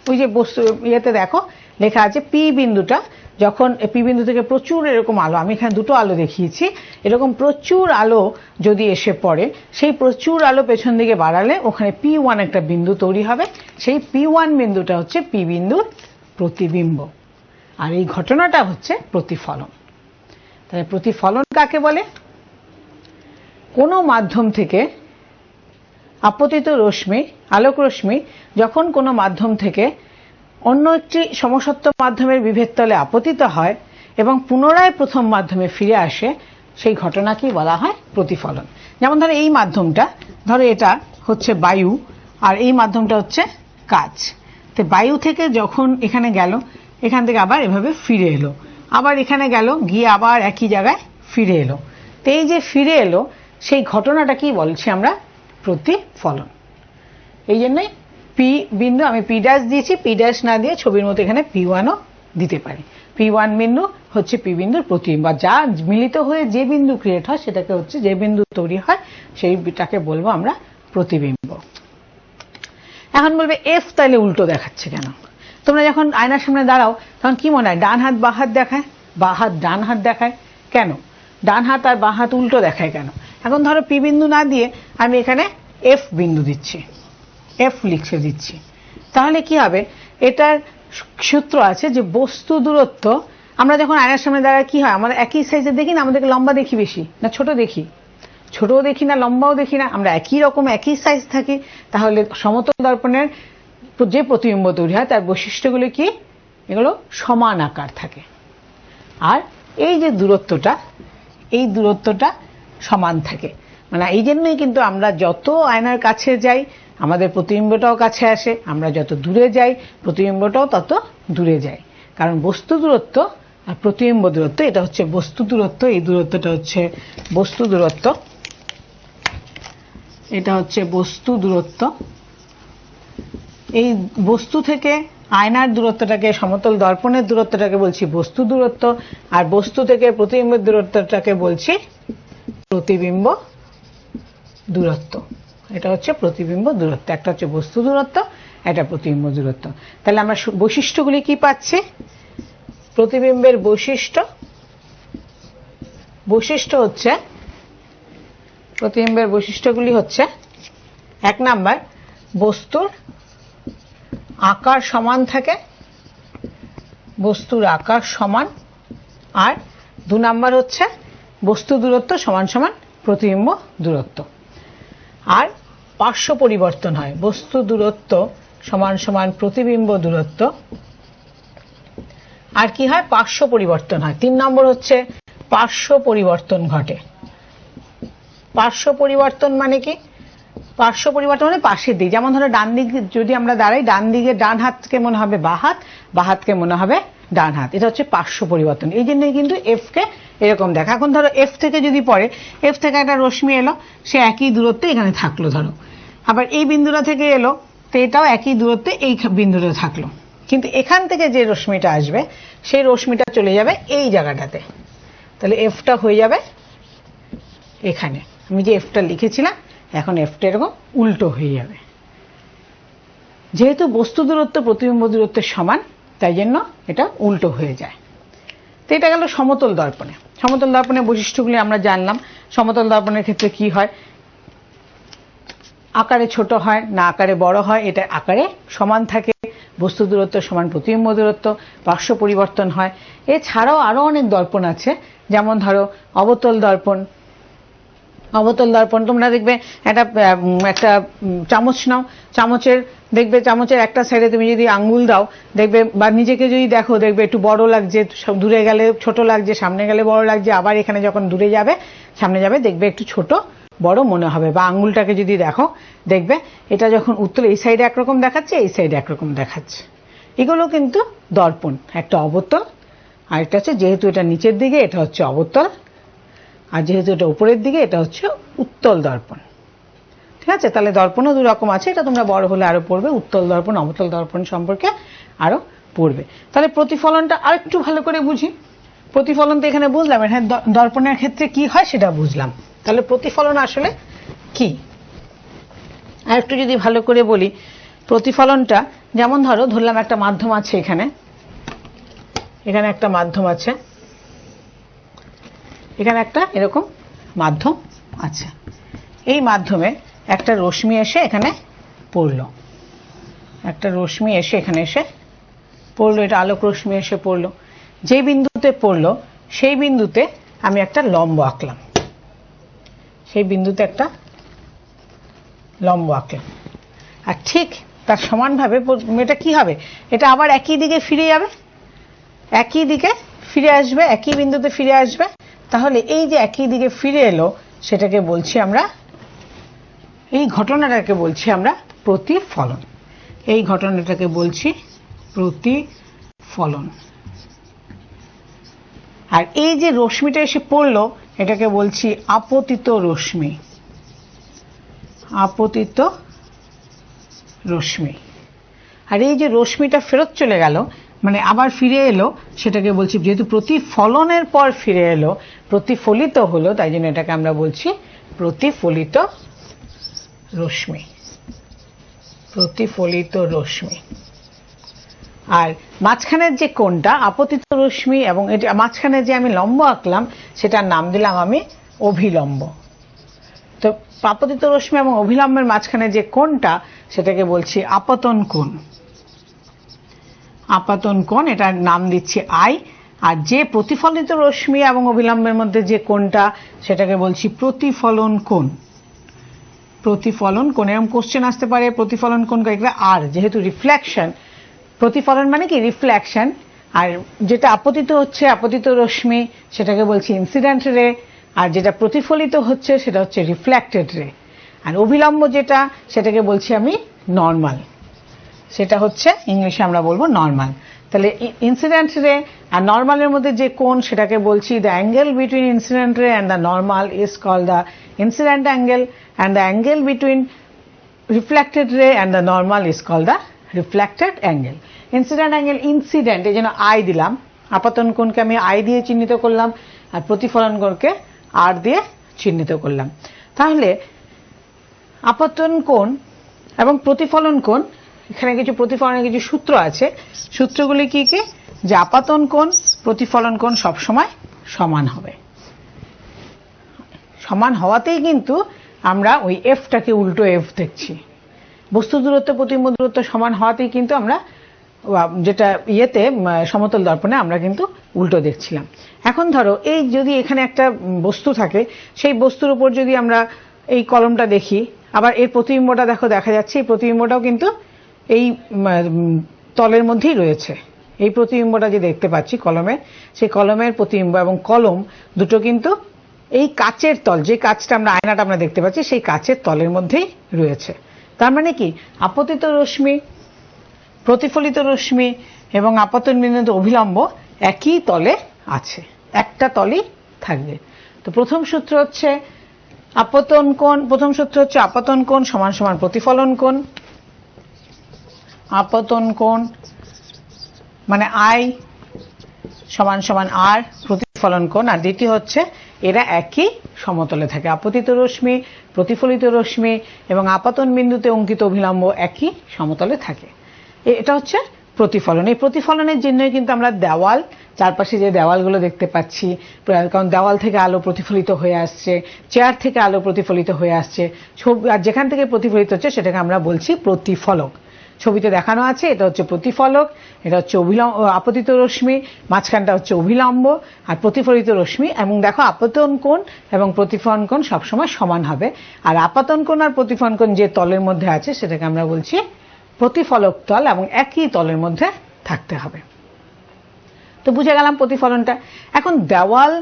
ওই যে বস্তু ইয়েতে দেখো লেখা আছে পি বিন্দুটা, যখন পি বিন্দু থেকে প্রচুর এরকম আলো, আমি এখানে দুটো আলো দেখিয়েছি, এরকম প্রচুর আলো যদি এসে পড়ে, সেই প্রচুর আলো পেছন দিকে বাড়ালে ওখানে P1 একটা বিন্দু তৈরি হবে, সেই P1 বিন্দুটা হচ্ছে পি বিন্দুর প্রতিবিম্ব, আর এই ঘটনাটা হচ্ছে প্রতিফলন। তাহলে প্রতিফলন কাকে বলে? কোনো মাধ্যম থেকে আপতিত রশ্মি, আলোক রশ্মি যখন কোনো মাধ্যম থেকে অন্য একটি সমসত্ব মাধ্যমের বিভেদ তলে আপতিত হয় এবং পুনরায় প্রথম মাধ্যমে ফিরে আসে, সেই ঘটনাকেই বলা হয় প্রতিফলন। যেমন ধরো এই মাধ্যমটা, ধরো এটা হচ্ছে বায়ু আর এই মাধ্যমটা হচ্ছে কাঁচ, তো বায়ু থেকে যখন এখানে গেল, এখান থেকে আবার এভাবে ফিরে এলো, আবার এখানে গেল, গিয়ে আবার একই জায়গায় ফিরে এলো, তো এই যে ফিরে এলো সেই ঘটনাটা কি বলছি আমরা? প্রতিফলন। এই জন্যই পি বিন্দু, আমি পি ড্যাশ দিয়েছি, পি ড্যাশ না দিয়ে ছবির মতো এখানে P1ও দিতে পারি। P1 বিন্দু হচ্ছে পি বিন্দুর প্রতিবিম্ব, যা মিলিত হয়ে যে বিন্দু ক্রিয়েট হয় সেটাকে হচ্ছে, যে বিন্দু তৈরি হয় সেইটাকে বলবো আমরা প্রতিবিম্ব। এখন বলবে এফ তাহলে উল্টো দেখাচ্ছে কেন? তোমরা যখন আয়নার সামনে দাঁড়াও তখন কি মনে হয়? ডান হাত বাঁ হাত দেখায়, বাঁ হাত ডান হাত দেখায়, কেন ডান হাত আর বাঁ হাত উল্টো দেখায় কেন? এখন ধরো পি বিন্দু না দিয়ে আমি এখানে এফ বিন্দু দিচ্ছি, এফ লিখে দিচ্ছি, তাহলে কি হবে? এটার সূত্র আছে যে বস্তু দূরত্ব, আমরা যখন আয়নার সামনে দাঁড়াই কি হয়? আমরা একই সাইজের দেখি না, আমাদেরকে লম্বা দেখি বেশি না ছোট দেখি? ছোটও দেখি না, লম্বাও দেখি না, আমরা একই রকম একই সাইজ থাকি। তাহলে সমতল দর্পণের যে প্রতিবিম্ব তৈরি হয় তার বৈশিষ্ট্যগুলো কি? এগুলো সমান আকার থাকে, আর এই যে দূরত্বটা, এই দূরত্বটা সমান থাকে। মানে এই জন্যই কিন্তু আমরা যত আয়নার কাছে যাই আমাদের প্রতিবিম্বটাও কাছে আসে, আমরা যত দূরে যাই প্রতিবিম্বটাও তত দূরে যায়, কারণ বস্তু দূরত্ব আর প্রতিবিম্ব দূরত্ব, এটা হচ্ছে বস্তু দূরত্ব, এই দূরত্বটা হচ্ছে বস্তু দূরত্ব, এটা হচ্ছে বস্তু দূরত্ব। এই বস্তু থেকে আয়নার দূরত্বটাকে, সমতল দর্পণের দূরত্বটাকে বলছি বস্তু দূরত্ব, আর বস্তু থেকে প্রতিবিম্বের দূরত্বটাকে বলছি প্রতিবিম্ব দূরত্ব। এটা হচ্ছে প্রতিবিম্ব দূরত্ব, একটা হচ্ছে বস্তু দূরত্ব, একটা প্রতিবিম্ব দূরত্ব। তাহলে আমরা বৈশিষ্ট্যগুলি কি পাচ্ছি? প্রতিবিম্বের বৈশিষ্ট্য হচ্ছে, প্রতিবিম্বের বৈশিষ্ট্যগুলি হচ্ছে, 1 নাম্বার বস্তুর আকার সমান থাকে, বস্তুর আকার সমান, আর 2 নাম্বার হচ্ছে বস্তু দূরত্ব সমান সমান প্রতিবিম্ব দূরত্ব, আর পার্শ্ব পরিবর্তন হয়, বস্তু দূরত্ব সমান সমান প্রতিবিম্ব দূরত্ব, আর কি হয়? পার্শ্ব পরিবর্তন হয়। 3 নম্বর হচ্ছে পার্শ্ব পরিবর্তন ঘটে। পার্শ্ব পরিবর্তন মানে কি? পার্শ্ব পরিবর্তন মানে পাশের দিক, যেমন ধরো ডান দিকে যদি আমরা দাঁড়াই, ডান দিকে ডান হাতকে মনে হবে বাঁ হাত, বাঁ হাতকে মনে হবে ডান হাত, এটা হচ্ছে পার্শ্ব পরিবর্তন। এই জন্যই কিন্তু এফ কে এরকম দেখা। এখন ধরো এফ থেকে যদি পড়ে, এফ থেকে একটা রশ্মি এলো, সে একই দূরত্বে এখানে থাকলো ধরো, আবার এই বিন্দুটা থেকে এলো, তো এটাও একই দূরত্বে এই বিন্দুটা থাকলো, কিন্তু এখান থেকে যে রশ্মিটা আসবে সেই রশ্মিটা চলে যাবে এই জায়গাটাতে, তাহলে এফটা হয়ে যাবে এখানে, আমি যে এফটা লিখেছিলাম এখন এফটা এরকম উল্টো হয়ে যাবে। যেহেতু বস্তু দূরত্ব প্রতিবিম্ব দূরত্বের সমান তাই জন্য এটা উল্টো হয়ে যায়। তো এটা গেল সমতল দর্পণে। সমতল দর্পণের বৈশিষ্ট্যগুলি আমরা জানলাম। সমতল দর্পণের ক্ষেত্রে কি হয়, আকারে ছোট হয় না আকারে বড় হয়, এটা আকারে সমান থাকে, বস্তু দূরত্ব সমান প্রতিবিম্ব দূরত্ব, পার্শ্ব পরিবর্তন হয়। এছাড়াও আরো অনেক দর্পণ আছে, যেমন ধরো অবতল দর্পণ। অবতল দর্পণ তোমরা দেখবে একটা চামচ নাও, চামচের একটা সাইডে তুমি যদি আঙ্গুল দাও দেখবে, বা নিজেকে যদি দেখো দেখবে একটু বড় লাগছে, দূরে গেলে ছোট লাগছে, সামনে গেলে বড় লাগছে, আবার এখানে যখন দূরে যাবে সামনে যাবে দেখবে একটু ছোট বড় মনে হবে। বা আঙ্গুলটাকে যদি দেখো দেখবে এটা যখন উত্তল এই সাইডে একরকম দেখাচ্ছে, এই সাইডে একরকম দেখাচ্ছে। এগুলো কিন্তু দর্পণ, একটা অবতল আর একটা হচ্ছে, যেহেতু এটা নিচের দিকে এটা হচ্ছে অবতল, আর যেহেতু এটা উপরের দিকে এটা হচ্ছে উত্তল দর্পণ। ঠিক আছে, তাহলে দর্পণও দু রকম আছে, এটা তোমরা বড় হলে আরো পড়বে, উত্তল দর্পণ অবতল দর্পণ সম্পর্কে আরো পড়বে। তাহলে প্রতিফলনটা আরেকটু ভালো করে বুঝি। প্রতিফলন তো এখানে বুঝলাম, হ্যাঁ দর্পণের ক্ষেত্রে কি হয় সেটা বুঝলাম। তাহলে প্রতিফলন আসলে কি আর একটু যদি ভালো করে বলি, প্রতিফলনটা যেমন ধরলাম একটা মাধ্যম আছে, এখানে একটা মাধ্যম আছে, এখানে একটা এরকম মাধ্যম আছে। এই মাধ্যমে একটা রশ্মি এসে এখানে পড়লো, একটা রশ্মি এসে এখানে এসে পড়লো, এটা আলোক রশ্মি এসে পড়লো। যে বিন্দুতে পড়লো সেই বিন্দুতে আমি একটা লম্ব আঁকলাম, সেই বিন্দুতে একটা লম্ব আঁকলাম। আর ঠিক তার সমানভাবে এটা কি হবে, এটা আবার একই দিকে ফিরে যাবে, একই দিকে ফিরে আসবে, একই বিন্দুতে ফিরে আসবে। তাহলে এই যে একই দিকে ফিরে এলো সেটাকে বলছি আমরা, এই ঘটনাটাকে বলছি আমরা প্রতিফলন। এই ঘটনাটাকে বলছি প্রতিফলন। আর এই যে রশ্মিটা এসে পড়লো এটাকে বলছি আপতিত রশ্মি, আপতিত রশ্মি। আর এই যে রশ্মিটা ফেরত চলে গেল মানে আবার ফিরে এলো, সেটাকে বলছি, যেহেতু প্রতিফলনের পর ফিরে এলো, প্রতিফলিত হলো, তাই জন্য এটাকে আমরা বলছি প্রতিফলিত রশ্মি, প্রতিফলিত রশ্মি। আর মাঝখানের যে কোণটা আপতিত রশ্মি এবং এটা মাঝখানে যে আমি লম্ব আঁকলাম সেটার নাম দিলাম আমি অভিলম্ব। তো আপতিত রশ্মি এবং অভিলম্বের মাঝখানে যে কোণটা সেটাকে বলছি আপতন কোণ, আপতন কোণ, এটার নাম দিচ্ছি আই। আর যে প্রতিফলিত রশ্মি এবং অভিলম্বের মধ্যে যে কোণটা সেটাকে বলছি প্রতিফলন কোণ, প্রতিফলন কোণ। এরকম কোশ্চেন আসতে পারে প্রতিফলন কোণ এগুলো। আর যেহেতু রিফ্লেকশন, প্রতিফলন মানে কি রিফ্লেকশন, আর যেটা আপতিত হচ্ছে আপতিত রশ্মি সেটাকে বলছি ইনসিডেন্ট রে, আর যেটা প্রতিফলিত হচ্ছে সেটা হচ্ছে রিফ্লেক্টেড রে। আর অভিলম্ব যেটা সেটাকে বলছি আমি নর্মাল, সেটা হচ্ছে ইংলিশে আমরা বলবো নর্মাল। তাহলে ইনসিডেন্ট রে আর নর্মালের মধ্যে যে কোণ সেটাকে বলছি the angle between incident ray and the normal is called the incident angle, and the angle between reflected ray and the normal is called the reflected angle. Incident angle, incident এই জন্য আই দিলাম, আপতন কোণকে আমি আই দিয়ে চিহ্নিত করলাম, আর প্রতিফলন কোণকে আর দিয়ে চিহ্নিত করলাম। তাহলে আপতন কোণ এবং প্রতিফলন কোণ, এখানে কিছু প্রতিফলনের কিছু সূত্র আছে। সূত্রগুলি কি কি, যে আপাতন কোণ প্রতিফলন কোণ সবসময় সমান হবে। সমান হওয়াতেই কিন্তু আমরা ওই এফটাকে উল্টো এফ দেখছি। বস্তু দূরত্ব প্রতিবিম্ব দূরত্ব সমান হওয়াতেই কিন্তু আমরা যেটা ইয়েতে সমতল দর্পণে আমরা কিন্তু উল্টো দেখছিলাম। এখন ধরো এই যদি এখানে একটা বস্তু থাকে, সেই বস্তুর উপর যদি আমরা এই কলমটা দেখি, আবার এর প্রতিবিম্বটা দেখো দেখা যাচ্ছে, এই প্রতিবিম্বটাও কিন্তু এই তলের মধ্যেই রয়েছে। এই প্রতিবিম্বটা যে দেখতে পাচ্ছি কলমের, সেই কলমের প্রতিবিম্ব এবং কলম দুটো কিন্তু এই কাচের তল, যে কাচটা আমরা আয়নাটা আমরা দেখতে পাচ্ছি সেই কাচের তলের মধ্যেই রয়েছে। তার মানে কি আপতিত রশ্মি, প্রতিফলিত রশ্মি এবং আপতন বিন্দুতে অভিলম্ব একই তলে আছে, একটা তলই থাকবে। তো প্রথম সূত্র হচ্ছে আপতন কোণ, প্রথম সূত্র হচ্ছে আপতন কোণ সমান সমান প্রতিফলন কোণ। আপতন কোণ মানে আই সমান সমান আর প্রতিফলন কোণ। আর দ্বিতীয় হচ্ছে এরা একই সমতলে থাকে। আপতিত রশ্মি, প্রতিফলিত রশ্মি এবং আপাতন বিন্দুতে অঙ্কিত অভিলম্ব একই সমতলে থাকে। এটা হচ্ছে প্রতিফলন। এই প্রতিফলনের জন্যই কিন্তু আমরা দেওয়াল, চারপাশে যে দেওয়ালগুলো দেখতে পাচ্ছি, কারণ দেওয়াল থেকে আলো প্রতিফলিত হয়ে আসছে, চেয়ার থেকে আলো প্রতিফলিত হয়ে আসছে, আর যেখান থেকে প্রতিফলিত হচ্ছে সেটাকে আমরা বলছি প্রতিফলক। ছবিতে দেখানো আছে, এটা হচ্ছে প্রতিফলক, এটা হচ্ছে আপতিত রশ্মি, মাঝখানটা হচ্ছে অভিলম্ব আর প্রতিফলিত রশ্মি। এবং দেখো আপতন কোণ এবং প্রতিফলন কোণ সবসময় সমান হবে, আর আপাতন কোণ আর প্রতিফলন কোণ যে তলের মধ্যে আছে সেটাকে আমরা বলছি প্রতিফলক তল, এবং একই তলের মধ্যে থাকতে হবে। তো বুঝে গেলাম প্রতিফলনটা। এখন দেওয়াল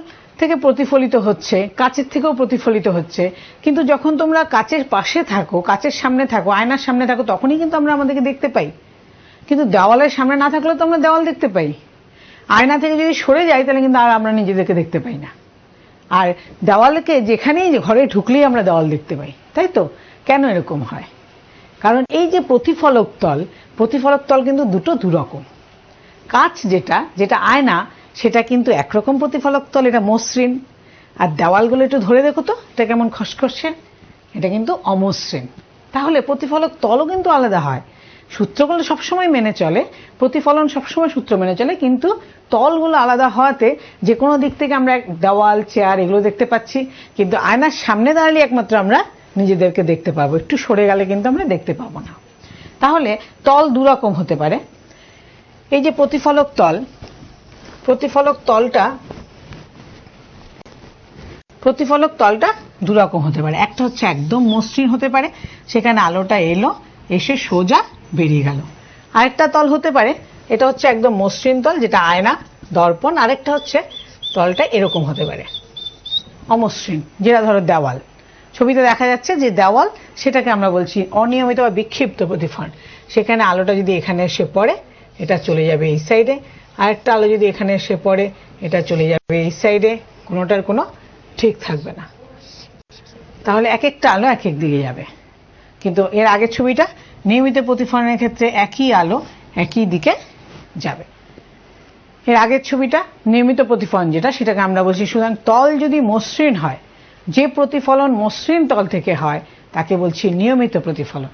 থেকে প্রতিফলিত হচ্ছে, কাচের থেকেও প্রতিফলিত হচ্ছে, কিন্তু যখন তোমরা কাচের পাশে থাকো, কাচের সামনে থাকো, আয়নার সামনে থাকো, তখনই কিন্তু আমরা আমাদেরকে দেখতে পাই। কিন্তু দেওয়ালের সামনে না থাকলেও তো আমরা দেওয়াল দেখতে পাই। আয়না থেকে যদি সরে যাই তাহলে কিন্তু আর আমরা নিজেদেরকে দেখতে পাই না। আর দেওয়ালকে যেখানেই ঘরে ঢুকলেই আমরা দেওয়াল দেখতে পাই, তাই তো? কেন এরকম হয়? কারণ এই যে প্রতিফলক তল কিন্তু দুরকম। কাচ যেটা আয়না, সেটা কিন্তু একরকম প্রতিফলক তল, এটা মসৃণ। আর দেওয়ালগুলো একটু ধরে দেখো তো, এটা কেমন খসখসে, এটা কিন্তু অমসৃণ। তাহলে প্রতিফলক তলও কিন্তু আলাদা হয়। সূত্রগুলো সবসময় মেনে চলে, প্রতিফলন সবসময় সূত্র মেনে চলে, কিন্তু তলগুলো আলাদা হওয়াতে যে কোনো দিক থেকে আমরা দেওয়াল, চেয়ার এগুলো দেখতে পাচ্ছি, কিন্তু আয়নার সামনে দাঁড়ালে একমাত্র আমরা নিজেদেরকে দেখতে পাবো, একটু সরে গেলে কিন্তু আমরা দেখতে পাবো না। তাহলে তল দুরকম হতে পারে। এই যে প্রতিফলক তলটা দুরকম হতে পারে। একটা হচ্ছে একদম মসৃণ হতে পারে, সেখানে আলোটা এলো, এসে সোজা বেরিয়ে গেল। আরেকটা তল হতে পারে, এটা হচ্ছে একদম মসৃণ তল, যেটা আয়না, দর্পণ। আরেকটা হচ্ছে তলটা এরকম হতে পারে, অমসৃণ, যেটা ধরো দেওয়াল। ছবিতে দেখা যাচ্ছে যে দেওয়াল, সেটাকে আমরা বলছি অনিয়মিত বা বিক্ষিপ্ত প্রতিফলন। সেখানে আলোটা যদি এখানে এসে পড়ে, এটা চলে যাবে এই সাইডে, আরেকটা আলো যদি এখানে এসে পড়ে, এটা চলে যাবে এই সাইডে, কোনোটার কোনো ঠিক থাকবে না। তাহলে এক একটা আলো এক এক দিকে যাবে। কিন্তু এর আগের ছবিটা নিয়মিত প্রতিফলনের ক্ষেত্রে একই আলো একই দিকে যাবে। এর আগের ছবিটা নিয়মিত প্রতিফলন যেটা, সেটাকে আমরা বলছি, সুতরাং তল যদি মসৃণ হয়, যে প্রতিফলন মসৃণ তল থেকে হয় তাকে বলছি নিয়মিত প্রতিফলন,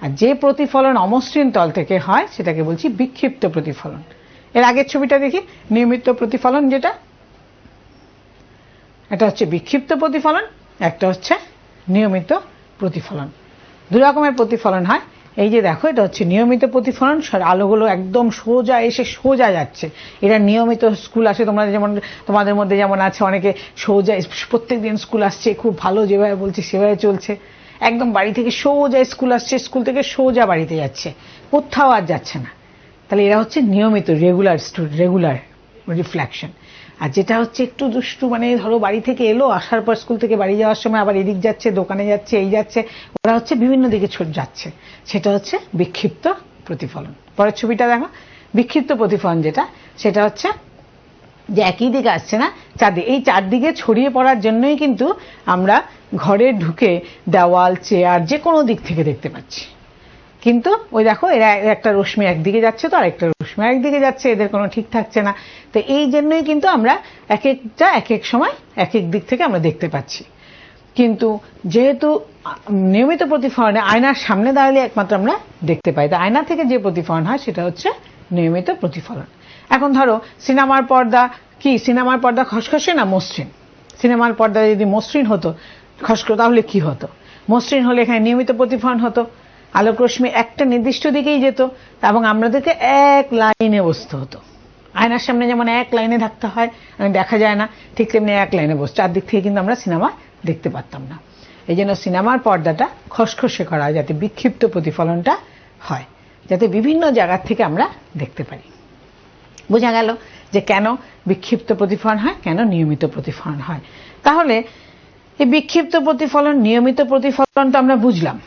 আর যে প্রতিফলন অমসৃণ তল থেকে হয় সেটাকে বলছি বিক্ষিপ্ত প্রতিফলন। এর আগের ছবিটা দেখি, নিয়মিত প্রতিফলন যেটা, এটা হচ্ছে বিক্ষিপ্ত প্রতিফলন, একটা হচ্ছে নিয়মিত প্রতিফলন। দু রকমের প্রতিফলন হয়। এই যে দেখো, এটা হচ্ছে নিয়মিত প্রতিফলন, আলোগুলো একদম সোজা এসে সোজা যাচ্ছে। এটা নিয়মিত স্কুল আসে, তোমাদের মধ্যে যেমন আছে অনেকে সোজা প্রত্যেকদিন স্কুল আসছে, খুব ভালো, যেভাবে বলছে সেভাবে চলছে, একদম বাড়ি থেকে সোজা স্কুল আসছে, স্কুল থেকে সোজা বাড়িতে যাচ্ছে, কোথাও আর যাচ্ছে না। তাহলে এরা হচ্ছে নিয়মিত, রেগুলার রিফ্লেকশন। আর যেটা হচ্ছে একটু দুষ্টু, মানে ধরো বাড়ি থেকে এলো, আসার পর স্কুল থেকে বাড়ি যাওয়ার সময় আবার এদিক যাচ্ছে, দোকানে যাচ্ছে, এই যাচ্ছে, ওরা হচ্ছে বিভিন্ন দিকে যাচ্ছে, সেটা হচ্ছে বিক্ষিপ্ত প্রতিফলন। পরের ছবিটা দেখো, বিক্ষিপ্ত প্রতিফলন যেটা, সেটা হচ্ছে যে একই দিকে আসছে না, চারদিকে, এই চারদিকে ছড়িয়ে পড়ার জন্যই কিন্তু আমরা ঘরে ঢুকে দেওয়াল, চেয়ার যে কোনো দিক থেকে দেখতে পাচ্ছি। কিন্তু ওই দেখো, এরা একটা রশ্মি একদিকে যাচ্ছে, তো আরেকটা রশ্মি একদিকে যাচ্ছে, এদের কোনো ঠিক থাকছে না। তো এই জন্যই কিন্তু আমরা এক একটা এক এক সময় এক এক দিক থেকে আমরা দেখতে পাচ্ছি। কিন্তু যেহেতু নিয়মিত প্রতিফলনে আয়নার সামনে দাঁড়ালে একমাত্র আমরা দেখতে পাই, তো আয়না থেকে যে প্রতিফলন হয় সেটা হচ্ছে নিয়মিত প্রতিফলন। এখন ধরো সিনেমার পর্দা কি, সিনেমার পর্দা খসখসে না মসৃণ? সিনেমার পর্দা যদি মসৃণ হতো, খসখসে, তাহলে কি হতো? মসৃণ হলে এখানে নিয়মিত প্রতিফলন হতো, আলোক রশ্মি একটা নির্দিষ্ট দিকেই যেত, এবং আমাদেরকে এক লাইনে বসতে হতো। আয়নার সামনে যেমন এক লাইনে থাকতে হয়, দেখা যায় না, ঠিক তেমনি এক লাইনে বসে চারদিক থেকে কিন্তু আমরা সিনেমা দেখতে পারতাম না। এই জন্য সিনেমার পর্দাটা খসখসে করা হয়, যাতে বিক্ষিপ্ত প্রতিফলনটা হয়, যাতে বিভিন্ন জায়গার থেকে আমরা দেখতে পারি। বোঝা গেল যে কেন বিক্ষিপ্ত প্রতিফলন হয়, কেন নিয়মিত প্রতিফলন হয়। তাহলে এই বিক্ষিপ্ত প্রতিফলন, নিয়মিত প্রতিফলন তো আমরা বুঝলাম।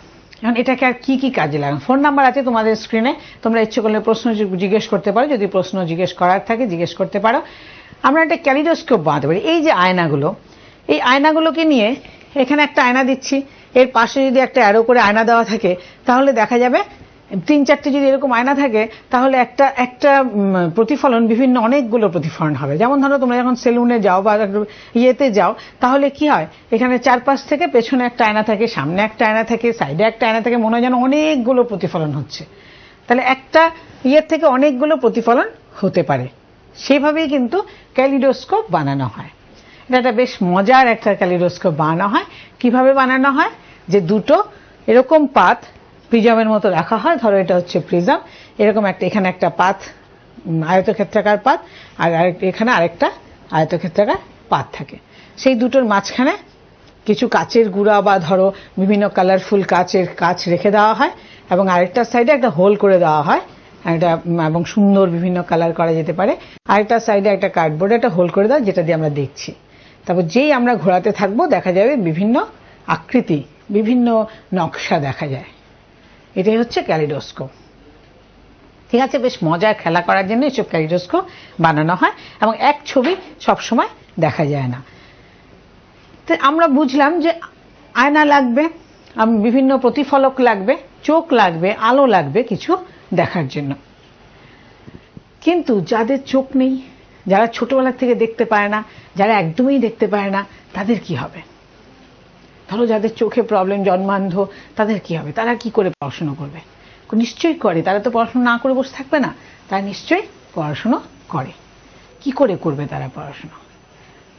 এখন এটাকে আর কি কি কাজে লাগান? ফোন নাম্বার আছে তোমাদের স্ক্রিনে, তোমরা ইচ্ছে করলে প্রশ্ন জিজ্ঞেস করতে পারো, যদি প্রশ্ন জিজ্ঞেস করার থাকে জিজ্ঞেস করতে পারো। আমরা একটা ক্যালিডোস্কোপ বানাতে পারি। এই যে আয়নাগুলো, এই আয়নাগুলোকে নিয়ে এখানে একটা আয়না দিচ্ছি, এর পাশে যদি একটা অ্যারো করে আয়না দেওয়া থাকে, তাহলে দেখা যাবে 3-4টে যদি এরকম আয়না থাকে তাহলে একটা একটা প্রতিফলন বিভিন্ন অনেকগুলো প্রতিফলন হবে। যেমন ধরো তোমরা যখন সেলুনে যাও বা ইয়েতে যাও তাহলে কি হয়, এখানে চারপাশ থেকে পেছনে একটা আয়না থাকে, সামনে একটা আয়না থাকে, সাইডে একটা আয়না থাকে, মনে হয় যেন অনেকগুলো প্রতিফলন হচ্ছে। তাহলে একটা ইয়ের থেকে অনেকগুলো প্রতিফলন হতে পারে, সেভাবেই কিন্তু ক্যালিডোস্কোপ বানানো হয়। এটা একটা বেশ মজার একটা ক্যালিডোস্কোপ বানানো হয়। কিভাবে বানানো হয়, যে দুটো এরকম পাত প্রিজমের মতো রাখা হয়, ধরো এটা হচ্ছে প্রিজম, এরকম একটা এখানে একটা পাত আয়তক্ষেত্রাকার পাত আর এখানে আরেকটা আয়তক্ষেত্রাকার পাত থাকে। সেই দুটোর মাঝখানে কিছু কাচের গুঁড়া বা ধরো বিভিন্ন কালারফুল কাচ রেখে দেওয়া হয় এবং আরেকটা সাইডে একটা হোল করে দেওয়া হয় একটা, এবং সুন্দর বিভিন্ন কালার করা যেতে পারে। আরেকটা সাইডে একটা কার্ডবোর্ডে একটা হোল করে দেওয়া, যেটা দিয়ে আমরা দেখছি। তারপর যেই আমরা ঘোরাতে থাকবো দেখা যাবে বিভিন্ন আকৃতি, বিভিন্ন নকশা দেখা যায়। এটাই হচ্ছে ক্যালিডোস্কোপ। ঠিক আছে, বেশ মজার খেলা করার জন্য এসব ক্যালিডোস্কোপ বানানো হয় এবং এক ছবি সবসময় দেখা যায় না। তো আমরা বুঝলাম যে আয়না লাগবে, বিভিন্ন প্রতিফলক লাগবে, চোখ লাগবে, আলো লাগবে কিছু দেখার জন্য। কিন্তু যাদের চোখ নেই, যারা ছোটবেলা থেকে দেখতে পায় না, যারা একদমই দেখতে পায় না, তাদের কি হবে? ধরো যাদের চোখে প্রবলেম, জন্মান্ধ, তাদের কি হবে? তারা কি করে পড়াশোনা করবে? নিশ্চয়ই করে, তারা তো পড়াশোনা না করে বসে থাকবে না, তারা নিশ্চয়ই পড়াশোনা করে। কি করে করবে তারা পড়াশোনা?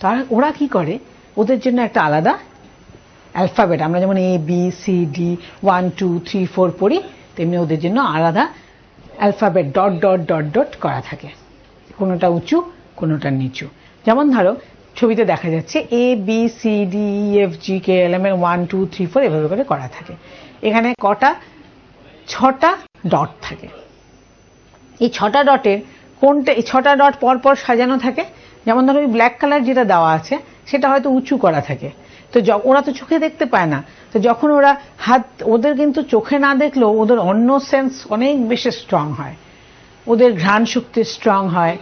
তারা ওরা কি করে, ওদের জন্য একটা আলাদা অ্যালফাবেট, আমরা যেমন ABCD 1 2 3 4 পড়ি, তেমনি ওদের জন্য আলাদা alphabet dot dot dot dot করা থাকে, কোনোটা উঁচু কোনোটা নিচু। যেমন ধরো ছবিতে দেখা যাচ্ছে ABCDEFGKLM এর 1 2 3 4 এভাবে করে করা থাকে। এখানে কটা? 6টা ডট থাকে। এই 6টা ডটের কোনটা, এই 6টা ডট পর পর সাজানো থাকে। যেমন ধরো ওই ব্ল্যাক কালার যেটা দেওয়া আছে সেটা হয়তো উঁচু করা থাকে, তো ওরা তো চোখে দেখতে পায় না, তো যখন ওরা ওদের কিন্তু চোখে না দেখলেও ওদের অন্য সেন্স অনেক বেশি স্ট্রং হয়, ওদের ঘ্রাণ শক্তি স্ট্রং হয়,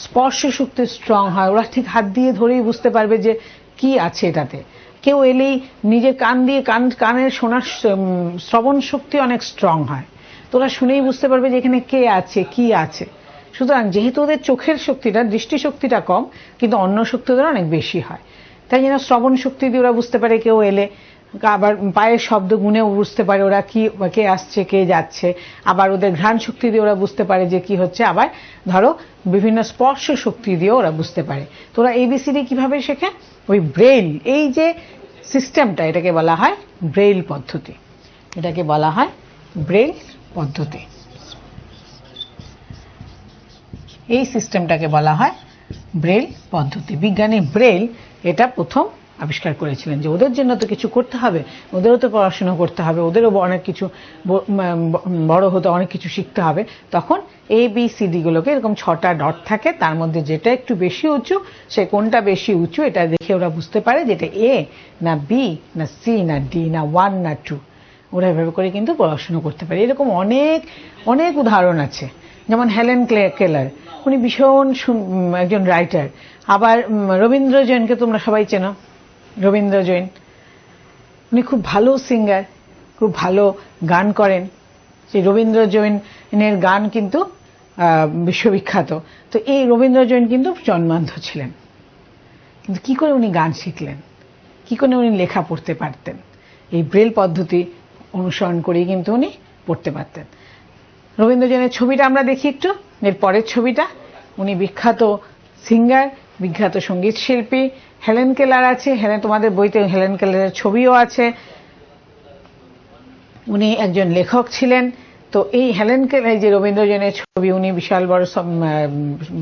স্পর্শ শক্তি স্ট্রং হয়, ওরা ঠিক হাত দিয়ে ধরেই বুঝতে পারবে যে কি আছে এটাতে। কেউ এলেই নিজের কান দিয়ে কানের শোনার শ্রবণ শক্তি অনেক স্ট্রং হয়, তো ওরা শুনেই বুঝতে পারবে যে এখানে কে আছে কি আছে। সুতরাং যেহেতু ওদের চোখের শক্তিটা, দৃষ্টি শক্তিটা কম, কিন্তু অন্য শক্তি ওদের অনেক বেশি হয়, তাই জন্য শ্রবণ শক্তি দিয়ে ওরা বুঝতে পারে কেউ এলে, আবার পায়ের শব্দ গুনেও বুঝতে পারে ওরা কি, কে আসছে কে যাচ্ছে। আবার ওদের ঘ্রাণ শক্তি দিয়ে ওরা বুঝতে পারে যে কি হচ্ছে। আবার ধরো বিভিন্ন স্পর্শ শক্তি দিয়ে ওরা বুঝতে পারে। তো ওরা ABCD কিভাবে শেখে? ওই ব্রেইল, এই যে সিস্টেমটা, এটাকে বলা হয় ব্রেইল পদ্ধতি। এটাকে বলা হয় ব্রেইল পদ্ধতি। এই সিস্টেমটাকে বলা হয় ব্রেইল পদ্ধতি। বিজ্ঞানী ব্রেইল এটা প্রথম আবিষ্কার করেছিলেন, যে ওদের জন্য তো কিছু করতে হবে, ওদেরও তো পড়াশোনা করতে হবে, ওদেরও অনেক কিছু বড় হতে অনেক কিছু শিখতে হবে। তখন ABCD গুলোকে এরকম 6টা ডট থাকে, তার মধ্যে যেটা একটু বেশি উঁচু, সে কোনটা বেশি উঁচু এটা দেখে ওরা বুঝতে পারে যে এটা A না B না C না D না 1 না 2। ওরা এভাবে করে কিন্তু পড়াশোনা করতে পারে। এরকম অনেক অনেক উদাহরণ আছে। যেমন হেলেন কেলার, উনি ভীষণ একজন রাইটার। আবার রবীন্দ্র জৈনকে তোমরা সবাই চেনো, রবীন্দ্র জৈন, উনি খুব ভালো সিঙ্গার, খুব ভালো গান করেন। সেই রবীন্দ্র জৈনের গান কিন্তু বিশ্ববিখ্যাত। তো এই রবীন্দ্র জৈন কিন্তু জন্মান্ধ ছিলেন, কিন্তু কি করে উনি গান শিখলেন, কি করে উনি লেখা পড়তে পারতেন? এই ব্রেল পদ্ধতি অনুসরণ করেই কিন্তু উনি পড়তে পারতেন। রবীন্দ্র জৈনের ছবিটা আমরা দেখি একটু, এর পরের ছবিটা। উনি বিখ্যাত সিঙ্গার, বিখ্যাত সঙ্গীত শিল্পী। হেলেন কেলার আছে, তোমাদের বইতে হেলেন কেলারের ছবিও আছে। উনি একজন লেখক ছিলেন। তো এই হেলেন কেলার, যে রবীন্দ্র জৈনের ছবি, উনি বিশাল বড়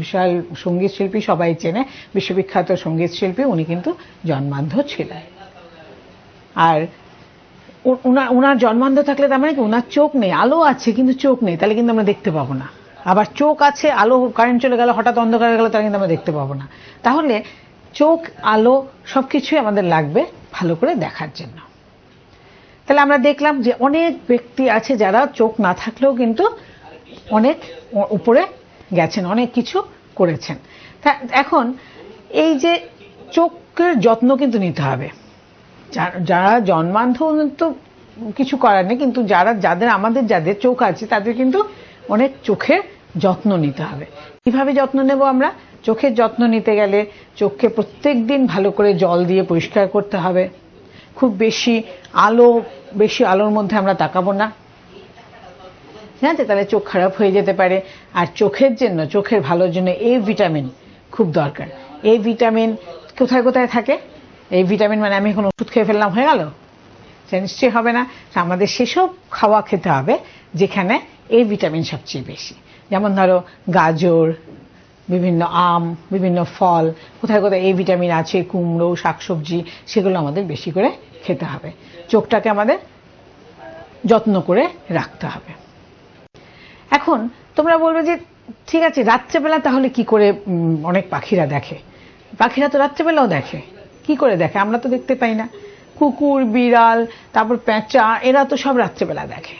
বিশাল সঙ্গীত শিল্পী, সবাই চেনে, বিশ্ববিখ্যাত সঙ্গীত শিল্পী। উনি কিন্তু জন্মান্ধ ছিলেন। আর উনার জন্মান্ধ থাকলে তার মানে কি, উনার চোখ নেই, আলো আছে কিন্তু চোখ নেই, তাহলে কিন্তু আমরা দেখতে পাবো না। আবার চোখ আছে, আলো, কারেন্ট চলে গেল, হঠাৎ অন্ধকার হয়ে গেল, তাহলে কিন্তু আমরা দেখতে পাবো না। তাহলে চোখ, আলো সবকিছুই আমাদের লাগবে ভালো করে দেখার জন্য। তাহলে আমরা দেখলাম যে অনেক ব্যক্তি আছে যারা চোখ না থাকলেও কিন্তু অনেক উপরে গেছেন, অনেক কিছু করেছেন। এখন এই যে চোখের যত্ন কিন্তু নিতে হবে। যারা জন্মান্ধ তো কিছু করার নেই, কিন্তু যাদের চোখ আছে তাদের কিন্তু অনেক চোখের যত্ন নিতে হবে। কিভাবে যত্ন নেব আমরা? চোখের যত্ন নিতে গেলে চোখকে প্রত্যেকদিন ভালো করে জল দিয়ে পরিষ্কার করতে হবে। খুব বেশি আলোর মধ্যে আমরা তাকাবো না, ঠিক আছে? তাহলে চোখ খারাপ হয়ে যেতে পারে। আর চোখের ভালোর জন্য এ ভিটামিন খুব দরকার। এই ভিটামিন কোথায় কোথায় থাকে? এই ভিটামিন মানে আমি এখন ওষুধ খেয়ে ফেললাম হয়ে গেল? সে নিশ্চয়ই হবে না। আমাদের সেসব খাওয়া খেতে হবে যেখানে এই ভিটামিন সবচেয়ে বেশি। যেমন ধরো গাজর, বিভিন্ন আম, বিভিন্ন ফল, কোথায় কোথায় এই ভিটামিন আছে, কুমড়ো, শাকসবজি, সেগুলো আমাদের বেশি করে খেতে হবে। চোখটাকে আমাদের যত্ন করে রাখতে হবে। এখন তোমরা বলবে যে ঠিক আছে, রাত্রেবেলা তাহলে কি করে অনেক পাখিরা দেখে? পাখিরা তো রাত্রেবেলাও দেখে। কি করে দেখে? আমরা তো দেখতে পাই না। কুকুর, বিড়াল, তারপর পেঁচা, এরা তো সব রাত্রেবেলা দেখে।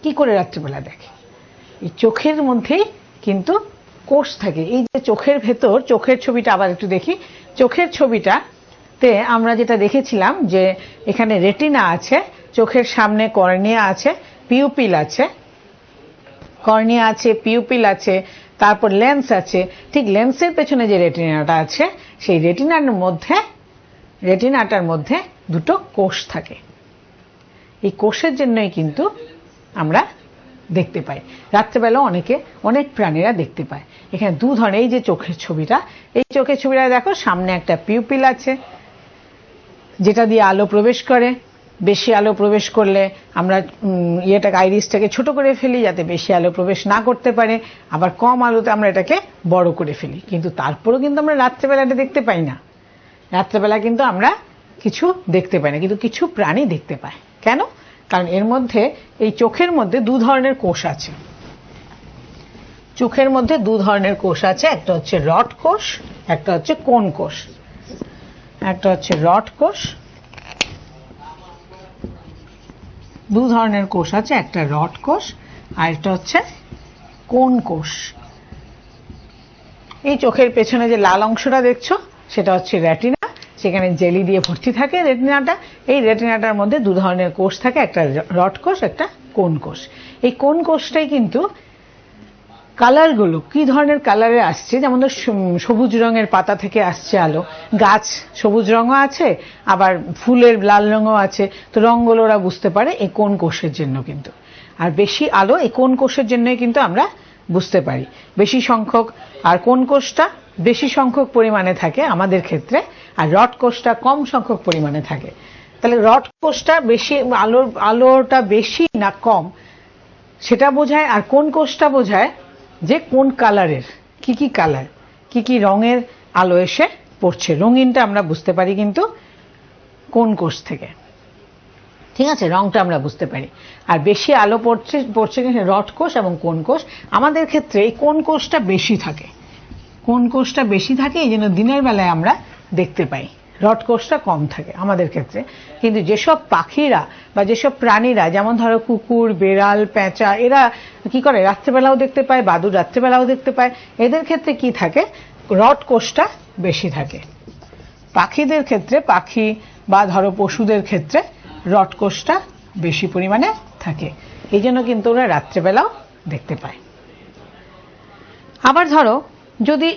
কি করে রাত্রেবেলা দেখে? এই চোখের মধ্যেই কিন্তু কোষ থাকে। এই যে চোখের ভেতর, চোখের ছবিটা আবার একটু দেখি। চোখের ছবিটাতে আমরা যেটা দেখেছিলাম যে এখানে রেটিনা আছে, চোখের সামনে কর্নিয়া আছে, পিউপিল আছে, পিউপিল আছে, তারপর লেন্স আছে। ঠিক লেন্সের পেছনে যে রেটিনাটা আছে, সেই রেটিনাটার মধ্যে দুটো কোষ থাকে। এই কোষের জন্যই কিন্তু আমরা দেখতে পাই। রাত্রেবেলা অনেক প্রাণীরা দেখতে পায়। এখানে দু ধরনের, এই যে চোখের ছবিটা, এই চোখের ছবিটা দেখো, সামনে একটা পিউপিল আছে যেটা দিয়ে আলো প্রবেশ করে। বেশি আলো প্রবেশ করলে আমরা আইরিসটাকে ছোট করে ফেলি যাতে বেশি আলো প্রবেশ না করতে পারে, আবার কম আলোতে আমরা এটাকে বড় করে ফেলি। কিন্তু তারপরেও কিন্তু আমরা রাত্রেবেলা এটা দেখতে পাই না। রাত্রেবেলা কিন্তু আমরা কিছু দেখতে পাই না, কিন্তু কিছু প্রাণী দেখতে পায়। কেন? কারণ এর মধ্যে, এই চোখের মধ্যে দু ধরনের কোষ আছে। চোখের মধ্যে দু ধরনের কোষ আছে, একটা হচ্ছে রড কোষ, একটা হচ্ছে কোন কোষ। একটা হচ্ছে রড কোষ, দু ধরনের কোষ আছে, একটা রড কোষ আর একটা হচ্ছে কোন কোষ। এই চোখের পেছনে যে লাল অংশটা দেখছো সেটা হচ্ছে রেটিনা, সেখানে জেলি দিয়ে ভর্তি থাকে রেটিনাটা। এই রেটিনাটার মধ্যে দু ধরনের কোষ থাকে, একটা রড কোষ, একটা কোন কোষ। এই কোন কোষটাই কিন্তু কালারগুলো কি ধরনের কালারে আসছে, যেমন সবুজ রঙের পাতা থেকে আসছে আলো, গাছ সবুজ রঙও আছে, আবার ফুলের লাল রঙও আছে, তো রঙগুলো ওরা বুঝতে পারে এই কোন কোষের জন্য কিন্তু। আর বেশি আলো এই কোন কোষের জন্যই কিন্তু আমরা বুঝতে পারি বেশি সংখ্যক। আর কোন কোষটা বেশি সংখ্যক পরিমাণে থাকে আমাদের ক্ষেত্রে, আর রড কোষটা কম সংখ্যক পরিমাণে থাকে। তাহলে রড কোষটা বেশি, আলোটা বেশি না কম সেটা বোঝায়, আর কোন কোষটা বোঝায় যে কোন কালারের, কি কালার, কি রঙের আলো এসে পড়ছে। রঙিনটা আমরা বুঝতে পারি কিন্তু কোন কোষ থেকে, ঠিক আছে? রংটা আমরা বুঝতে পারি। আর বেশি আলো পড়ছে রড কোষ এবং কোন কোষ। আমাদের ক্ষেত্রে এই কোন কোষটা বেশি থাকে, কোন কোষটা বেশি থাকে, এই জন্য দিনের বেলায় আমরা দেখতে পাই। রড কোষটা কম থাকে আমাদের ক্ষেত্রে। কিন্তু যেসব পাখিরা বা যেসব প্রাণীরা, যেমন ধরো কুকুর, বেড়াল, পেঁচা, এরা কি করে? রাত্রেবেলাও দেখতে পায়, বাদুড় রাত্রেবেলাও দেখতে পায়। এদের ক্ষেত্রে কি থাকে? রড কোষটা বেশি থাকে। পাখিদের ক্ষেত্রে, পাখি বা ধরো পশুদের ক্ষেত্রে রড কোষটা বেশি পরিমাণে থাকে, এই জন্য কিন্তু ওরা রাত্রেবেলাও দেখতে পায়। আবার ধরো যদি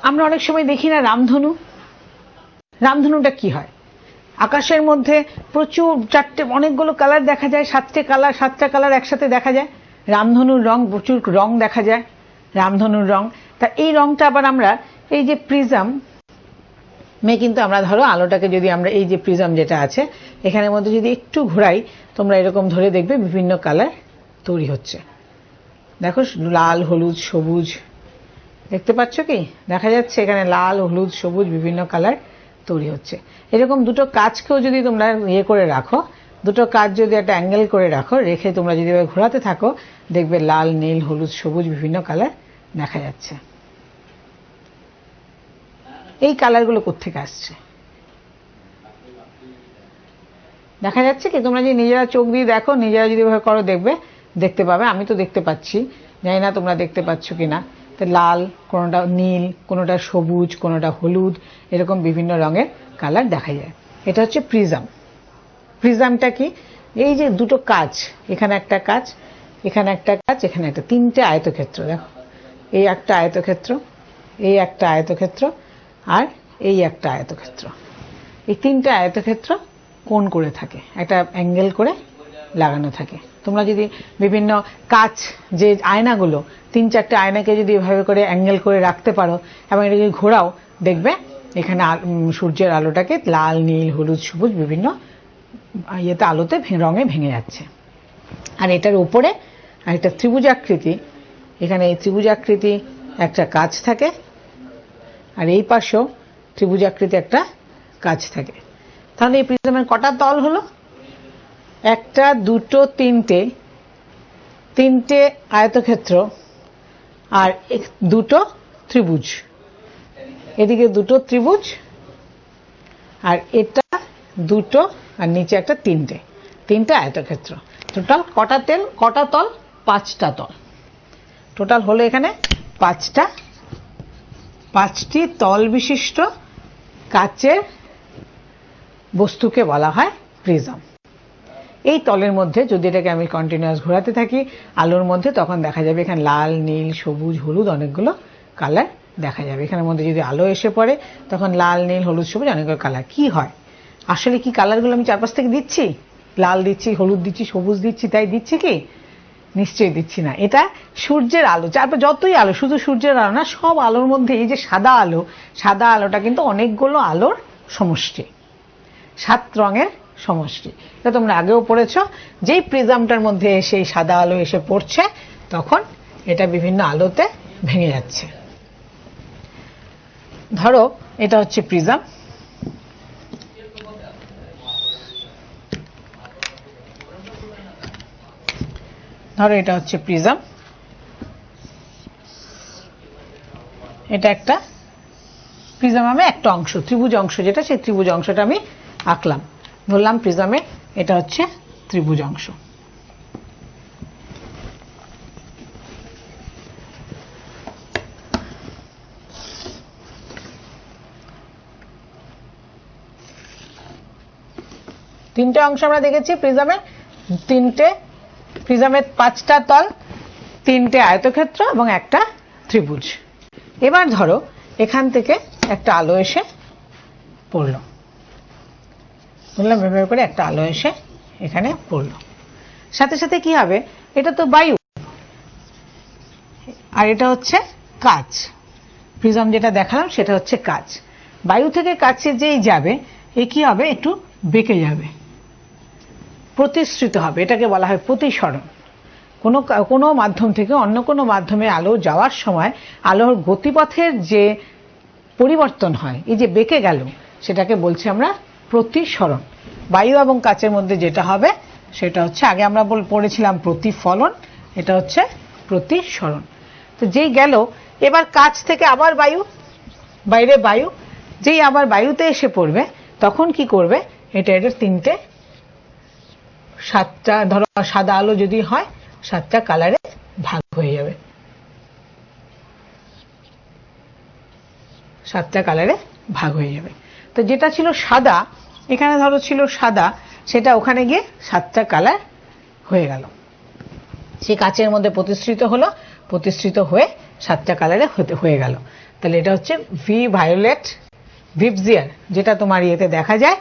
আমরা অনেক সময় দেখি না রামধনু, রামধনুটা কি হয়? আকাশের মধ্যে প্রচুর অনেকগুলো কালার দেখা যায়, সাতটা কালার একসাথে দেখা যায়। রামধনুর রং, প্রচুর রং দেখা যায় রামধনুর রং। তা এই রংটা আবার আমরা এই যে প্রিজম কিন্তু আমরা ধরো আলোটাকে যদি আমরা এই যে প্রিজম যেটা আছে এখানের মধ্যে যদি একটু ঘোরাই, তোমরা এরকম ধরে দেখবে বিভিন্ন কালার তৈরি হচ্ছে। দেখো লাল, হলুদ, সবুজ, দেখতে পাচ্ছ কি? দেখা যাচ্ছে এখানে লাল, হলুদ, সবুজ বিভিন্ন কালার তৈরি হচ্ছে। এরকম দুটো কাঁচকেও যদি তোমরা করে রাখো, দুটো কাঁচ যদি একটা অ্যাঙ্গেল করে রাখো, রেখে তোমরা যদি ঘোরাতে থাকো, দেখবে লাল, নীল, হলুদ, সবুজ বিভিন্ন কালার দেখা যাচ্ছে। এই কালারগুলো কোত্থেকে আসছে দেখা যাচ্ছে কি? তোমরা যদি নিজেরা চোখ দিয়ে দেখো, নিজেরা যদি ভাবে করো, দেখতে পাবে। আমি তো দেখতে পাচ্ছি, জানি না তোমরা দেখতে পাচ্ছ কিনা। তো লাল, কোনোটা নীল, কোনোটা সবুজ, কোনোটা হলুদ, এরকম বিভিন্ন রঙের কালার দেখা যায়। এটা হচ্ছে প্রিজম। প্রিজমটা কি? এই যে দুটো কাচ, এখানে একটা কাচ, এখানে একটা কাচ, এখানে একটা, তিনটে আয়তক্ষেত্র। দেখো, এই একটা আয়তক্ষেত্র, এই একটা আয়তক্ষেত্র, আর এই একটা আয়তক্ষেত্র। এই তিনটে আয়তক্ষেত্র কোণ করে থাকে, একটা অ্যাঙ্গেল করে লাগানো থাকে। তোমরা যদি বিভিন্ন কাচ, যে আয়নাগুলো, 3-4টে আয়নাকে যদি এভাবে করে অ্যাঙ্গেল করে রাখতে পারো এবং এটাকে ঘোরাও, দেখবে এখানে সূর্যের আলোটাকে লাল, নীল, হলুদ, সবুজ বিভিন্ন ইয়েতে আলোতে রঙে ভেঙে যাচ্ছে। আর এটার উপরে একটা ত্রিভুজাকৃতি, এখানে এই ত্রিভুজাকৃতি একটা কাচ থাকে, আর এই পাশেও ত্রিভুজাকৃতি একটা কাচ থাকে। তাহলে এই প্রিজমের কটা তল হলো? একটা, দুটো, তিনটে আয়তক্ষেত্র আর দুটো ত্রিভুজ। এদিকে দুটো ত্রিভুজ, আর এটা দুটো, আর নিচে একটা, তিনটে আয়তক্ষেত্র। টোটাল কটা তল? 5টা তল। টোটাল হলো এখানে 5টি তল বিশিষ্ট কাচের বস্তুকে বলা হয় প্রিজম। এই তলের মধ্যে যদি এটাকে আমি কন্টিনিউয়াস ঘোরাতে থাকি আলোর মধ্যে, তখন দেখা যাবে এখানে লাল, নীল, সবুজ, হলুদ অনেকগুলো কালার দেখা যাবে। এখানের মধ্যে যদি আলো এসে পড়ে তখন লাল, নীল, হলুদ, সবুজ অনেকগুলো কালার। কি হয় আসলে, কি কালারগুলো আমি চারপাশ থেকে দিচ্ছি? লাল দিচ্ছি, হলুদ দিচ্ছি, সবুজ দিচ্ছি, তাই দিচ্ছি কি? নিশ্চয়ই দিচ্ছি না। এটা সূর্যের আলো, চারপাশে যতই আলো, শুধু সূর্যের আলো না, সব আলোর মধ্যে এই যে সাদা আলোটা কিন্তু অনেকগুলো আলোর সমষ্টি, 7 রঙের সমষ্টি। এটা তোমরা আগেও পড়েছ। যেই প্রিজমটার মধ্যে এসে এই সাদা আলো এসে পড়ছে, তখন এটা বিভিন্ন আলোতে ভেঙে যাচ্ছে। ধরো এটা হচ্ছে প্রিজম, এটা একটা প্রিজম, আমি একটা অংশ, ত্রিভুজ অংশ যেটা, সেই ত্রিভুজ অংশটা আমি আঁকলাম, ধরলাম প্রিজমের এটা হচ্ছে ত্রিভুজ অংশ। তিনটে অংশ আমরা দেখেছি প্রিজমের, প্রিজমের 5টা তল, 3টে আয়তক্ষেত্র এবং একটা ত্রিভুজ। এবার ধরো এখান থেকে একটা আলো এসে পড়লো, বললাম এভাবে করে একটা আলো এসে এখানে পড়লো, সাথে সাথে কি হবে? এটা তো বায়ু, আর এটা হচ্ছে কাচ। প্রিজম যেটা দেখালাম সেটা হচ্ছে কাচ। বায়ু থেকে কাছে যেই যাবে, এ কি হবে? একটু বেঁকে যাবে, প্রতিসৃত হবে। এটাকে বলা হয় প্রতিসরণ। কোনো মাধ্যম থেকে অন্য কোনো মাধ্যমে আলো যাওয়ার সময় আলোর গতিপথের যে পরিবর্তন হয়, এই যে বেঁকে গেল, সেটাকে বলছি আমরা প্রতিসরণ। বায়ু এবং কাচের মধ্যে যেটা হবে সেটা হচ্ছে, আগে আমরা পড়েছিলাম প্রতিফলন, এটা হচ্ছে প্রতিসরণ। তো যেই গেল, এবার কাচ থেকে আবার বাইরে বায়ু, যেই আবার বায়ুতে এসে পড়বে, তখন কি করবে? এটা 7টা, ধরো সাদা আলো যদি হয়, 7টা কালারে ভাগ হয়ে যাবে, 7টা কালারে ভাগ হয়ে যাবে। তো যেটা ছিল সাদা, এখানে ধরো ছিল সাদা, সেটা ওখানে গিয়ে 7টা কালার হয়ে গেল, সে কাচের মধ্যে প্রতিসৃত হয়ে 7টা কালারে হয়ে গেল। তাহলে এটা হচ্ছে ভায়োলেট ভিপজিয়ার, যেটা তোমার ইয়েতে দেখা যায়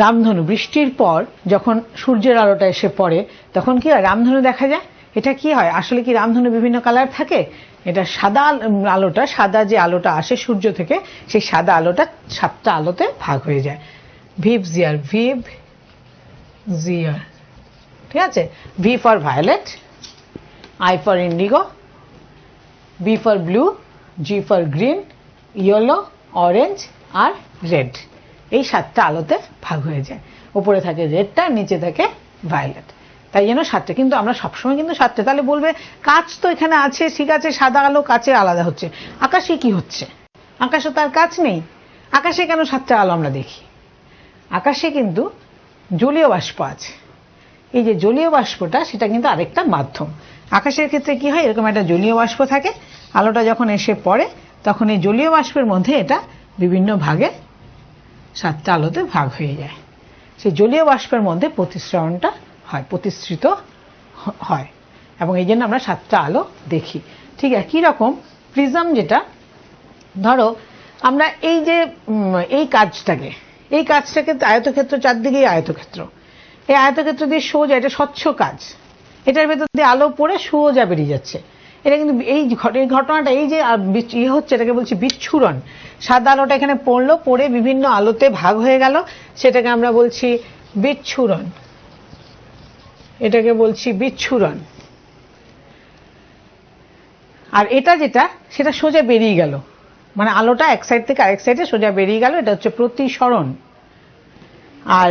রামধনু। বৃষ্টির পর যখন সূর্যের আলোটা এসে পড়ে, তখন কি হয়? রামধনু দেখা যায়। এটা কি হয় আসলে, কি রামধনু বিভিন্ন কালার থাকে? এটা সাদা আলোটা, সাদা যে আলোটা আসে সূর্য থেকে, সেই সাদা আলোটা 7টা আলোতে ভাগ হয়ে যায়। ভিপজিয়ার, ঠিক আছে? V for violet, I for indigo, B for blue, G for green, yellow, orange আর রেড। এই 7টা আলোতে ভাগ হয়ে যায়। উপরে থাকে রেডটা, নিচে থাকে ভায়োলেট। তাই জন্য 7টা, কিন্তু আমরা সবসময় কিন্তু 7টা। তাহলে বলবে কাচ তো এখানে আছে, ঠিক আছে, সাদা আলো কাচে আলাদা হচ্ছে, আকাশে কি হচ্ছে? আকাশে তার কাচ নেই, আকাশে কেন 7টা আলো আমরা দেখি? আকাশে কিন্তু জলীয় বাষ্প আছে। এই যে জলীয় বাষ্পটা, সেটা কিন্তু আরেকটা মাধ্যম। আকাশের ক্ষেত্রে কি হয়? এরকম একটা জলীয় বাষ্প থাকে, আলোটা যখন এসে পড়ে তখন এই জলীয় বাষ্পের মধ্যে এটা বিভিন্ন ভাগে 7টা আলোতে ভাগ হয়ে যায়। সেই জলীয় বাষ্পের মধ্যে প্রতিসরণটা হয়, প্রতিসৃত হয়, এবং এই জন্য আমরা 7টা আলো দেখি। ঠিক একই রকম প্রিজম, যেটা ধরো আমরা এই যে এই কাজটাকে আয়তক্ষেত্র, চারদিকেই আয়তক্ষেত্র, এই আয়তক্ষেত্র দিয়ে সোজা, এটা স্বচ্ছ কাজ, এটার ভেতর দিয়ে আলো পড়ে সোজা বেরিয়ে যাচ্ছে। এটা কিন্তু এই ঘটনাটা, এই যে হচ্ছে, এটাকে বলছি বিচ্ছুরণ। সাদা আলোটা এখানে পড়লো, পড়ে বিভিন্ন আলোতে ভাগ হয়ে গেল, সেটাকে আমরা বলছি বিচ্ছুরণ। এটাকে বলছি বিচ্ছুরণ। আর এটা যেটা, সেটা সোজা বেরিয়ে গেল, মানে আলোটা এক সাইড থেকে আরেক সাইডে সোজা বেরিয়ে গেল, এটা হচ্ছে প্রতিসরণ। আর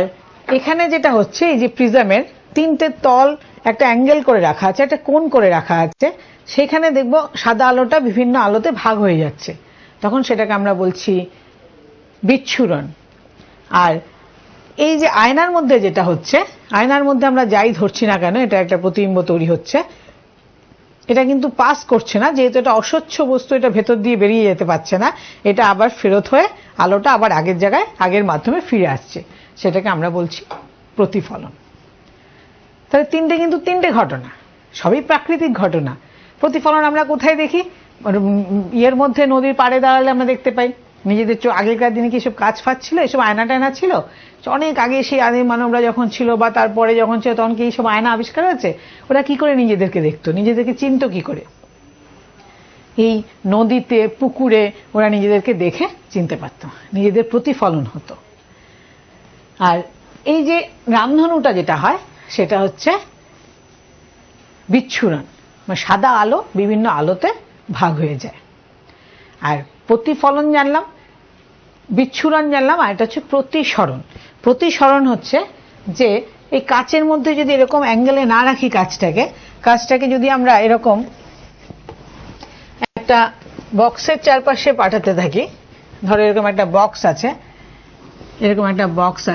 এখানে যেটা হচ্ছে, এই যে প্রিজমের 3টে তল একটা অ্যাঙ্গেল করে রাখা আছে, একটা কোণ করে রাখা আছে, সেখানে দেখবো সাদা আলোটা বিভিন্ন আলোতে ভাগ হয়ে যাচ্ছে, তখন সেটাকে আমরা বলছি বিচ্ছুরণ। আর এই যে আয়নার মধ্যে যেটা হচ্ছে, আয়নার মধ্যে আমরা যাই ধরছি না কেন, এটা একটা প্রতিবিম্ব তৈরি হচ্ছে, এটা কিন্তু পাস করছে না, যেহেতু এটা অস্বচ্ছ বস্তু, এটা ভেতর দিয়ে বেরিয়ে যেতে পারছে না, এটা আবার ফেরত হয়ে আলোটা আবার আগের জায়গায়, আগের মাধ্যমে ফিরে আসছে, সেটাকে আমরা বলছি প্রতিফলন। তাহলে কিন্তু তিনটে ঘটনা, সবই প্রাকৃতিক ঘটনা। প্রতিফলন আমরা কোথায় দেখি? ইয়ের মধ্যে, নদীর পাড়ে দাঁড়ালে আমরা দেখতে পাই। নিজেদের আগেকার দিনে কি সব কাজ ফাজ ছিল, এসব আয়না টায়না ছিল? অনেক আগে সেই আদিম মানবরা যখন ছিল, বা তারপরে যখন ছিল, তখন কি এইসব আয়না আবিষ্কার হয়েছে? ওরা কি করে নিজেদেরকে দেখতো, নিজেদেরকে চিনতো কি করে? এই নদীতে, পুকুরে ওরা নিজেদেরকে দেখে চিনতে পারত, নিজেদের প্রতিফলন হতো। আর এই যে রামধনুটা যেটা হয়, সেটা হচ্ছে বিচ্ছুরণ, মানে সাদা আলো বিভিন্ন আলোতে ভাগ হয়ে যায়। আর প্রতিফলন জানলাম, বিচ্ছুরণ জানলাম, আর এটা হচ্ছে প্রতিসরণ। প্রতিসরণ হচ্ছে যে এই কাচের মধ্যে যদি এরকম অ্যাঙ্গেলে না রাখি কাচটাকে যদি আমরা এরকম একটা বক্সের চারপাশে পাঠাতে থাকি, ধরো এরকম একটা বক্স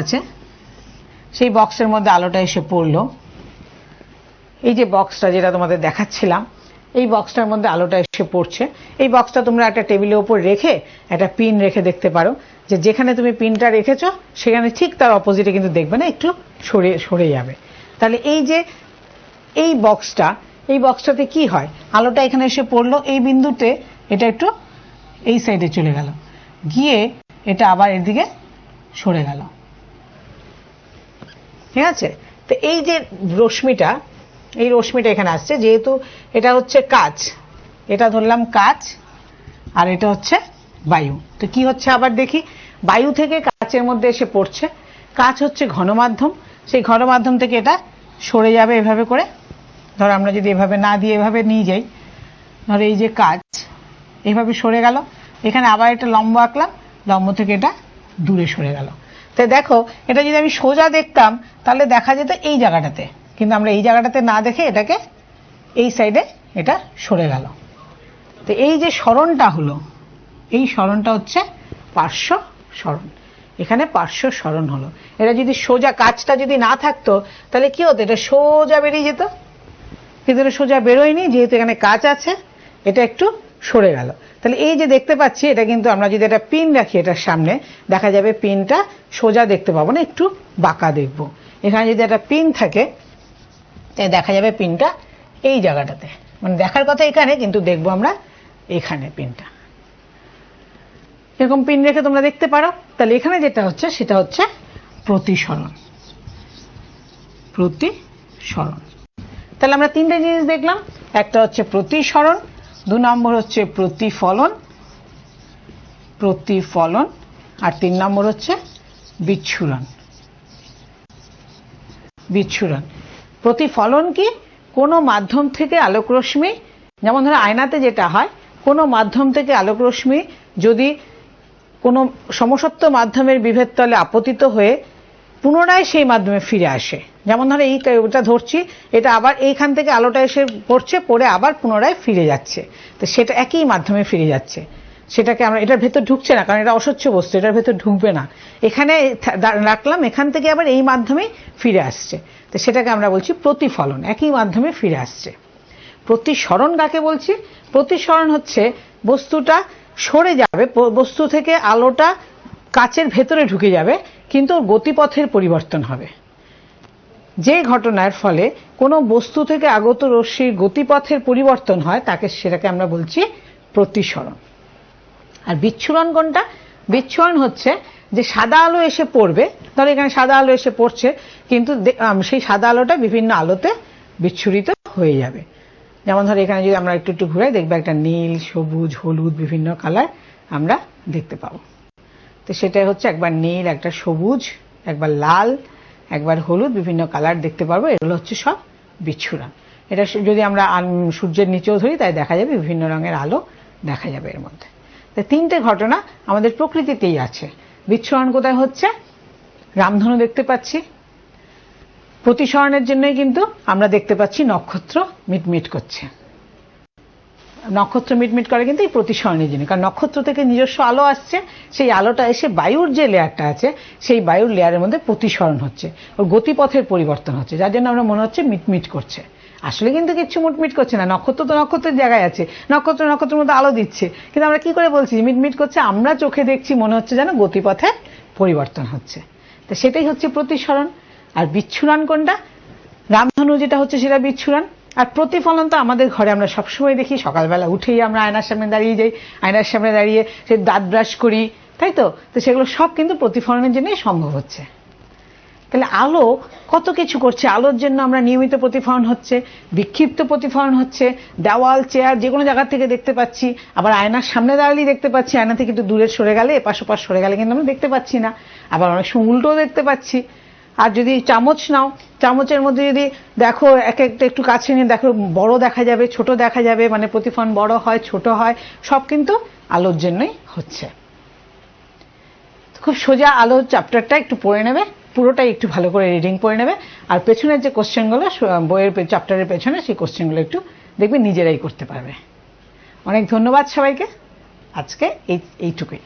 আছে, সেই বক্সের মধ্যে আলোটা এসে পড়লো, এই যে বক্সটা যেটা তোমাদের দেখাচ্ছিলাম, এই বক্সটার মধ্যে আলোটা এসে পড়ছে। এই বক্সটা তোমরা একটা টেবিলের উপর রেখে একটা পিন রেখে দেখতে পারো, যে যেখানে তুমি পিনটা রেখেছো সেখানে ঠিক তার অপোজিটে কিন্তু দেখবে না, একটু সরে যাবে। তাহলে এই যে এই বক্সটাতে কি হয়, আলোটা এখানে এসে পড়লো, এই বিন্দুতে এটা একটু এই সাইডে চলে গেল, গিয়ে এটা আবার এদিকে সরে গেল, ঠিক আছে? তো এই যে রশ্মিটা, এই রশ্মিটা এখানে আসছে, যেহেতু এটা হচ্ছে কাচ, এটা ধরলাম কাচ, আর এটা হচ্ছে বায়ু। তো কি হচ্ছে আবার দেখি, বায়ু থেকে কাচের মধ্যে এসে পড়ছে, কাচ হচ্ছে ঘনমাধ্যম, সেই ঘনমাধ্যম থেকে এটা সরে যাবে এভাবে করে। ধরো আমরা যদি এভাবে না দিয়ে এভাবে নিয়ে যাই, ধরো এই যে কাচ এইভাবে সরে গেল, এখানে আবার একটা লম্ব আঁকলাম, লম্ব থেকে এটা দূরে সরে গেল। তাই দেখো, এটা যদি আমি সোজা দেখতাম তাহলে দেখা যেত এই জায়গাটাতে, কিন্তু আমরা এই জায়গাটাতে না দেখে এটাকে এই সাইডে এটা সরে গেল। তো এই যে সরণটা হলো, এই সরণটা হচ্ছে পার্শ্ব সরণ। এখানে পার্শ্ব সরণ হলো। এটা যদি সোজা, কাচটা যদি না থাকতো তাহলে কি হতো, এটা সোজা বেরিয়ে যেত, কিন্তু এটা সোজা বেরোয়নি, যেহেতু এখানে কাচ আছে, এটা একটু সরে গেল। তাহলে এই যে দেখতে পাচ্ছি, এটা কিন্তু আমরা যদি একটা পিন রাখি এটার সামনে, দেখা যাবে পিনটা সোজা দেখতে পাবো না, একটু বাঁকা দেখবো। এখানে যদি একটা পিন থাকে, তাই দেখা যাবে পিনটা এই জায়গাটাতে, মানে দেখার কথা এখানে, কিন্তু দেখবো আমরা এখানে পিনটা। এরকম পিন রেখে তোমরা দেখতে পারো। তাহলে এখানে যেটা হচ্ছে সেটা হচ্ছে প্রতিসরণ। তাহলে আমরা তিনটে জিনিস দেখলাম, একটা হচ্ছে প্রতিসরণ, 2 নম্বর হচ্ছে প্রতিফলন, আর 3 নম্বর হচ্ছে বিচ্ছুরণ। প্রতিফলন কি, কোনো মাধ্যম থেকে আলোকরশ্মি, যেমন ধরো আয়নাতে যেটা হয়, কোনো মাধ্যম থেকে আলোকরশ্মি যদি কোনো সমসত্ব মাধ্যমের বিভেদ তলে আপতিত হয়ে পুনরায় সেই মাধ্যমে ফিরে আসে, যেমন ধরো এইটা ধরছি, এটা আবার এইখান থেকে আলোটা এসে পড়ছে, পড়ে আবার পুনরায় ফিরে যাচ্ছে, তো সেটা একই মাধ্যমে ফিরে যাচ্ছে, সেটাকে আমরা, এটার ভেতর ঢুকছে না কারণ এটা অস্বচ্ছ বস্তু, এটার ভেতর ঢুকবে না, এখানে রাখলাম, এখান থেকে আবার এই মাধ্যমে ফিরে আসছে, তো সেটাকে আমরা বলছি প্রতিফলন, একই মাধ্যমে ফিরে আসছে। প্রতিসরণ কাকে বলছি? প্রতিসরণ হচ্ছে বস্তুটা সরে যাবে, বস্তু থেকে আলোটা কাচের ভেতরে ঢুকে যাবে, কিন্তু ওর গতিপথের পরিবর্তন হবে। যে ঘটনার ফলে কোনো বস্তু থেকে আগত রশ্মির গতিপথের পরিবর্তন হয় সেটাকে আমরা বলছি প্রতিসরণ। আর বিচ্ছুরণ কোনটা? বিচ্ছুরণ হচ্ছে যে সাদা আলো এসে পড়বে, ধরো এখানে সাদা আলো এসে পড়ছে, কিন্তু সেই সাদা আলোটা বিভিন্ন আলোতে বিচ্ছুরিত হয়ে যাবে। যেমন ধরো এখানে যদি আমরা একটু একটু ঘুরাই, দেখবে একটা নীল, সবুজ, হলুদ বিভিন্ন কালার আমরা দেখতে পাবো। তো সেটাই হচ্ছে একবার নীল, একটা সবুজ, একবার লাল, একবার হলুদ, বিভিন্ন কালার দেখতে পারবো। এগুলো হচ্ছে সব বিচ্ছুরণ। এটা যদি আমরা সূর্যের নিচেও ধরি তাই দেখা যাবে বিভিন্ন রঙের আলো দেখা যাবে এর মধ্যে। তাই তিনটে ঘটনা আমাদের প্রকৃতিতেই আছে। বিচ্ছুরণ কোথায় হচ্ছে? রামধনু দেখতে পাচ্ছি। প্রতিসরণের জন্যই কিন্তু আমরা দেখতে পাচ্ছি নক্ষত্র মিটমিট করছে। নক্ষত্র মিটমিট করে কিন্তু এই প্রতিসরণের জন্য, কারণ নক্ষত্র থেকে নিজস্ব আলো আসছে, সেই আলোটা এসে বায়ুর যে লেয়ারটা আছে সেই বায়ুর লেয়ারের মধ্যে প্রতিসরণ হচ্ছে, ওর গতিপথের পরিবর্তন হচ্ছে, যার জন্য আমরা মনে হচ্ছে মিটমিট করছে। আসলে কিন্তু কিচ্ছু মিটমিট করছে না, নক্ষত্র তো নক্ষত্রের জায়গায় আছে, নক্ষত্রের মধ্যে আলো দিচ্ছে, কিন্তু আমরা কি করে বলছি মিটমিট করছে? আমরা চোখে দেখছি, মনে হচ্ছে যেন গতিপথে পরিবর্তন হচ্ছে। তো সেটাই হচ্ছে প্রতিসরণ। আর বিচ্ছুরণ কোনটা? রামধনু যেটা হচ্ছে সেটা বিচ্ছুরণ। আর প্রতিফলন তো আমাদের ঘরে আমরা সবসময় দেখি, সকালবেলা উঠেই আমরা আয়নার সামনে দাঁড়িয়ে যাই, আয়নার সামনে দাঁড়িয়ে সে দাঁত ব্রাশ করি, তাই তো? তো সেগুলো সব কিন্তু প্রতিফলনের জন্যই সম্ভব হচ্ছে। তাহলে আলো কত কিছু করছে, আলোর জন্য আমরা নিয়মিত প্রতিফলন হচ্ছে, বিক্ষিপ্ত প্রতিফলন হচ্ছে, দেওয়াল, চেয়ার যে কোনো জায়গা থেকে দেখতে পাচ্ছি, আবার আয়নার সামনে দাঁড়ালেই দেখতে পাচ্ছি, আয়না থেকে একটু দূরে সরে গেলে, এপাশ ওপাশ সরে গেলে কিন্তু আমরা দেখতে পাচ্ছি না, আবার অনেক সময় উল্টোও দেখতে পাচ্ছি। আর যদি চামচ নাও, চামচের মধ্যে যদি দেখো এক একটা একটু কাছে নিয়ে দেখো, বড় দেখা যাবে, ছোট দেখা যাবে, মানে প্রতিফলন বড় হয়, ছোট হয়, সব কিন্তু আলোর জন্যই হচ্ছে। খুব সোজা আলো চ্যাপ্টারটা একটু পড়ে নেবে, পুরোটাই একটু ভালো করে রিডিং করে নেবে, আর পেছনের যে কোশ্চেনগুলো বইয়ের চ্যাপ্টারের পেছনে, সেই কোশ্চেনগুলো একটু দেখবে নিজেরাই করতে পারবে। অনেক ধন্যবাদ সবাইকে, আজকে এইটুকুই।